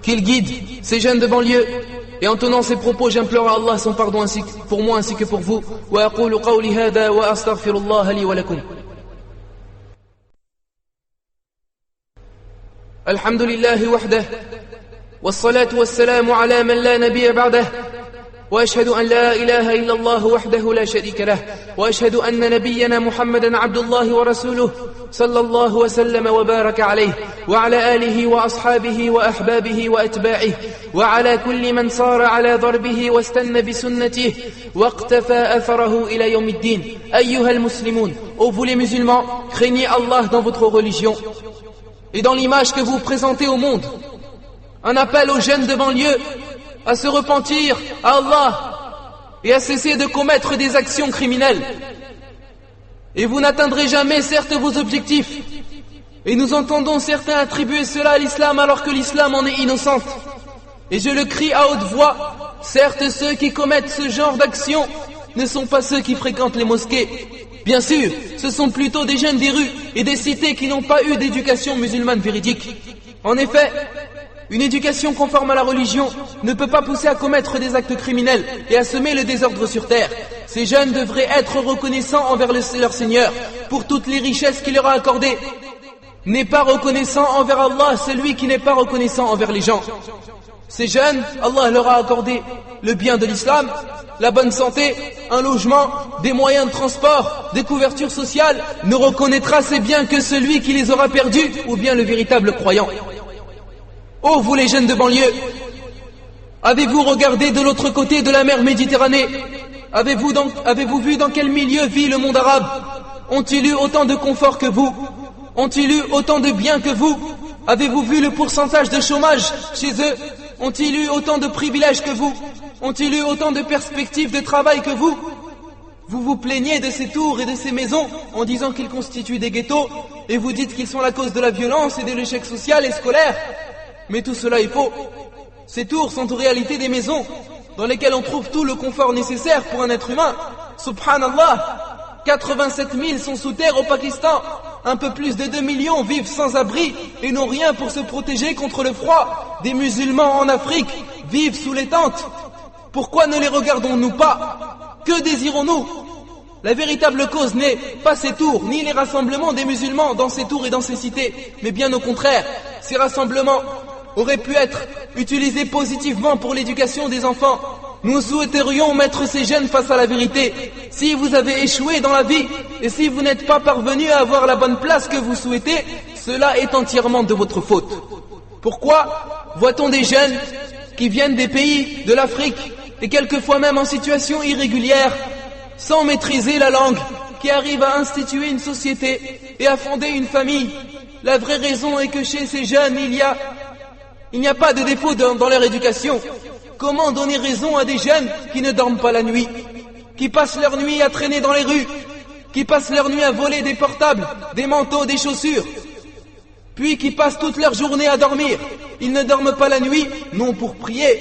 qu'il guide ces jeunes de banlieue. Et en tenant ces propos, j'implore à Allah son pardon ainsi pour moi ainsi que pour vous. وَأَقُولُ قَوْلِي هَذَا وَأَسْتَغْفِرُ اللَّهَ لِي وَلَكُمْ. الحمد لله وحده والصلاة والسلام على من لا نبي بعده وأشهد أن لا إله إلا الله وحده لا شريك له وأشهد أن نبينا محمدا عبد الله ورسوله صلى الله وسلم وبارك عليه وعلى آله وأصحابه وأحبابه وأتباعه وعلى كل من صار على ضربه واستنى بسنته واقتفى أثره إلى يوم الدين. أيها المسلمون, ô vous les musulmans, craignez Allah dans votre religion et dans l'image que vous présentez au monde. Un appel aux jeunes de banlieue à se repentir à Allah et à cesser de commettre des actions criminelles. Et vous n'atteindrez jamais certes vos objectifs. Et nous entendons certains attribuer cela à l'islam alors que l'islam en est innocente. Et je le crie à haute voix, certes ceux qui commettent ce genre d'action ne sont pas ceux qui fréquentent les mosquées. Bien sûr, ce sont plutôt des jeunes des rues et des cités qui n'ont pas eu d'éducation musulmane véridique. En effet, une éducation conforme à la religion ne peut pas pousser à commettre des actes criminels et à semer le désordre sur terre. Ces jeunes devraient être reconnaissants envers leur Seigneur pour toutes les richesses qu'il leur a accordées. N'est pas reconnaissant envers Allah celui qui n'est pas reconnaissant envers les gens. Ces jeunes, Allah leur a accordé le bien de l'islam, la bonne santé, un logement, des moyens de transport, des couvertures sociales. Ne reconnaîtra ces biens que celui qui les aura perdus ou bien le véritable croyant. Ô vous les jeunes de banlieue, avez-vous regardé de l'autre côté de la mer Méditerranée? Avez-vous vu dans quel milieu vit le monde arabe? Ont-ils eu autant de confort que vous? Ont-ils eu autant de biens que vous? Avez-vous vu le pourcentage de chômage chez eux? Ont-ils eu autant de privilèges que vous? Ont-ils eu autant de perspectives de travail que vous? Vous vous plaignez de ces tours et de ces maisons en disant qu'ils constituent des ghettos et vous dites qu'ils sont la cause de la violence et de l'échec social et scolaire. Mais tout cela est faux. Ces tours sont en réalité des maisons dans lesquelles on trouve tout le confort nécessaire pour un être humain. Subhanallah, 87 000 sont sous terre au Pakistan. Un peu plus de 2 millions vivent sans abri et n'ont rien pour se protéger contre le froid. Des musulmans en Afrique vivent sous les tentes. Pourquoi ne les regardons-nous pas? Que désirons-nous? La véritable cause n'est pas ces tours, ni les rassemblements des musulmans dans ces tours et dans ces cités, mais bien au contraire, ces rassemblements auraient pu être utilisés positivement pour l'éducation des enfants. Nous souhaiterions mettre ces jeunes face à la vérité. Si vous avez échoué dans la vie, et si vous n'êtes pas parvenu à avoir la bonne place que vous souhaitez, cela est entièrement de votre faute. Pourquoi voit-on des jeunes qui viennent des pays de l'Afrique, et quelquefois même en situation irrégulière, sans maîtriser la langue, qui arrivent à instituer une société et à fonder une famille? La vraie raison est que chez ces jeunes, il n'y a pas de défaut dans leur éducation. Comment donner raison à des jeunes qui ne dorment pas la nuit, qui passent leur nuit à traîner dans les rues, qui passent leur nuit à voler des portables, des manteaux, des chaussures, puis qui passent toute leur journée à dormir? Ils ne dorment pas la nuit, non pour prier,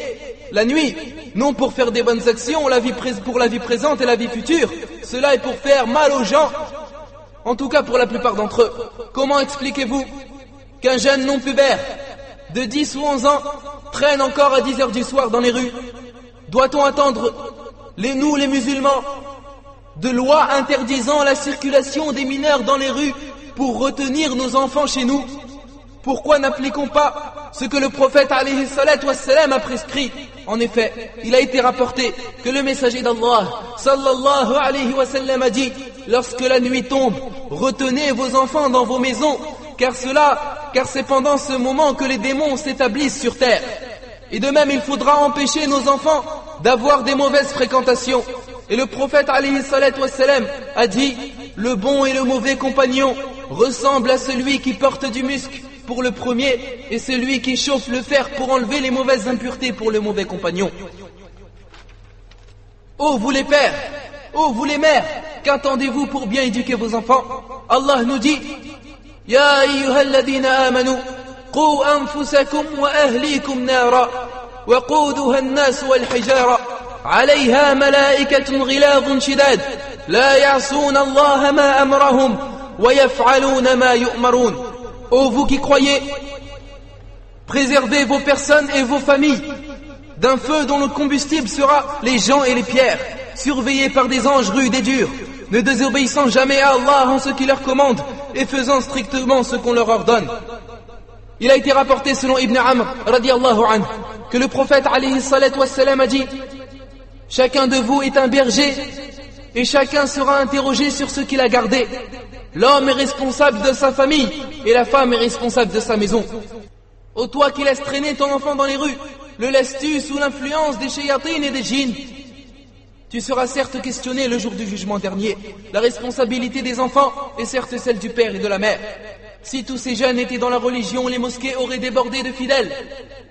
la nuit, non pour faire des bonnes actions pour la vie présente et la vie future. Cela est pour faire mal aux gens, en tout cas pour la plupart d'entre eux. Comment expliquez-vous qu'un jeune non pubère de 10 ou 11 ans traîne encore à 10 heures du soir dans les rues? Doit-on attendre, nous les musulmans, de lois interdisant la circulation des mineurs dans les rues pour retenir nos enfants chez nous? Pourquoi n'appliquons pas ce que le prophète alayhi salatu wassalam a prescrit? En effet, il a été rapporté que le messager d'Allah sallallahu alayhi wa sallam a dit: lorsque la nuit tombe, retenez vos enfants dans vos maisons, car c'est pendant ce moment que les démons s'établissent sur terre. Et de même, il faudra empêcher nos enfants d'avoir des mauvaises fréquentations. Et le prophète alayhi salatu wassalam a dit: le bon et le mauvais compagnon ressemblent à celui qui porte du musc pour le premier et celui qui chauffe le fer pour enlever les mauvaises impuretés pour le mauvais compagnon. Ô vous les pères, ô vous les mères, qu'attendez-vous pour bien éduquer vos enfants? Allah nous dit: Ya ayyuhalladhina amanu qu anfusakum wa ahlikum nara wa quduha an-nas wal hijara alayha malaikatun ghiladun shidad la ya'suna Allah ma amrahum wa yaf'aluna ma yu'marun. Ô vous qui croyez, préservez vos personnes et vos familles d'un feu dont le combustible sera les gens et les pierres, surveillés par des anges rudes et durs, ne désobéissant jamais à Allah en ce qu'il leur commande et faisant strictement ce qu'on leur ordonne. Il a été rapporté selon Ibn Amr radiyallahu anhu que le prophète alayhi salatu wassalam a dit: chacun de vous est un berger et chacun sera interrogé sur ce qu'il a gardé. L'homme est responsable de sa famille et la femme est responsable de sa maison. Ô toi qui laisses traîner ton enfant dans les rues, le laisses-tu sous l'influence des shayatines et des djinns? Tu seras certes questionné le jour du jugement dernier. La responsabilité des enfants est certes celle du père et de la mère. Si tous ces jeunes étaient dans la religion, les mosquées auraient débordé de fidèles.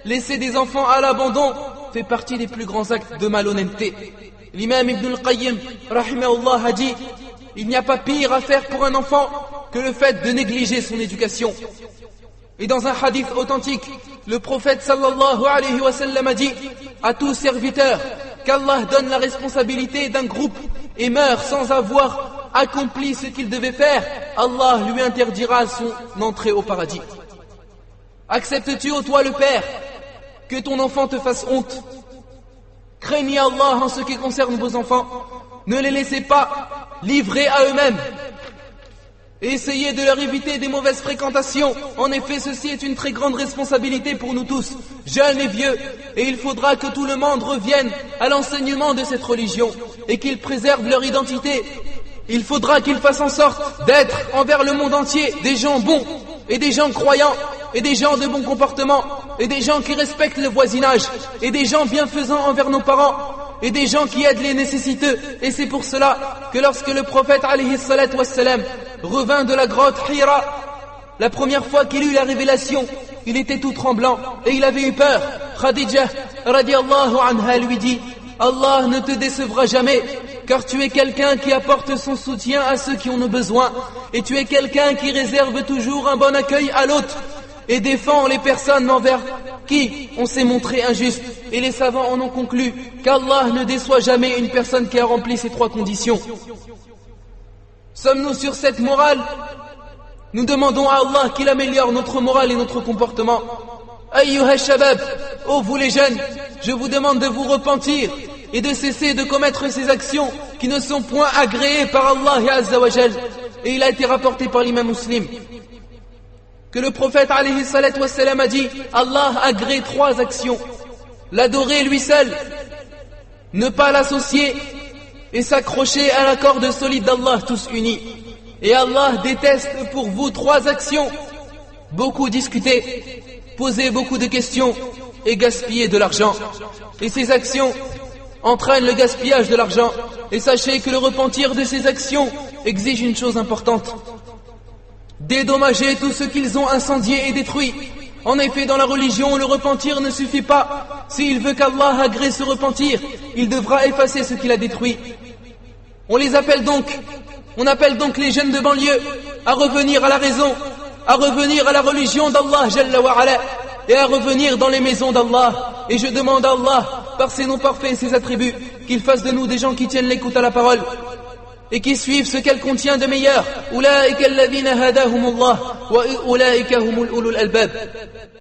Laisser des enfants à l'abandon fait partie des plus grands actes de malhonnêteté. L'imam Ibn al-Qayyim, rahimahullah, a dit: il n'y a pas pire à faire pour un enfant que le fait de négliger son éducation. Et dans un hadith authentique, le prophète sallallahu alayhi wa sallam a dit à tout serviteur qu'Allah donne la responsabilité d'un groupe et meurt sans avoir accompli ce qu'il devait faire, Allah lui interdira son entrée au paradis. Acceptes-tu, ô toi le père, que ton enfant te fasse honte? Craignez Allah en ce qui concerne vos enfants. Ne les laissez pas livrés à eux-mêmes. Et essayez de leur éviter des mauvaises fréquentations. En effet, ceci est une très grande responsabilité pour nous tous, jeunes et vieux. Et il faudra que tout le monde revienne à l'enseignement de cette religion et qu'ils préservent leur identité. Il faudra qu'ils fassent en sorte d'être envers le monde entier des gens bons et des gens croyants et des gens de bon comportement et des gens qui respectent le voisinage et des gens bienfaisants envers nos parents et des gens qui aident les nécessiteux. Et c'est pour cela que lorsque le prophète alayhi salatu wassalam revint de la grotte Hira, la première fois qu'il eut la révélation, il était tout tremblant et il avait eu peur. Khadija radiyallahu anha lui dit: Allah ne te décevra jamais, car tu es quelqu'un qui apporte son soutien à ceux qui en ont besoin et tu es quelqu'un qui réserve toujours un bon accueil à l'autre et défend les personnes envers qui on s'est montré injuste. Et les savants en ont conclu qu'Allah ne déçoit jamais une personne qui a rempli ces trois conditions. Sommes-nous sur cette morale? Nous demandons à Allah qu'il améliore notre morale et notre comportement. Ayyuha shabab, ô vous les jeunes, je vous demande de vous repentir et de cesser de commettre ces actions qui ne sont point agréées par Allah Azza wa Jal. Et il a été rapporté par l'imam Muslim que le prophète alayhi salatu wassalam a dit: Allah agrée trois actions: l'adorer lui seul, ne pas l'associer et s'accrocher à la corde solide d'Allah tous unis. Et Allah déteste pour vous trois actions: beaucoup discuter, poser beaucoup de questions et gaspiller de l'argent. Et ces actions entraînent le gaspillage de l'argent. Et sachez que le repentir de ces actions exige une chose importante: dédommager tout ce qu'ils ont incendié et détruit, En effet, dans la religion, le repentir ne suffit pas. S'il veut qu'Allah agrée ce repentir, il devra effacer ce qu'il a détruit. On appelle donc les jeunes de banlieue à revenir à la raison, à revenir à la religion d'Allah Jalla wa Ala, et à revenir dans les maisons d'Allah. Et je demande à Allah, par ses noms parfaits et ses attributs, qu'il fasse de nous des gens qui tiennent l'écoute à la parole et qui suivent ce qu'elle contient de meilleur. Ulaika alladhina hadahumullah wa ulaika humul ulul albab.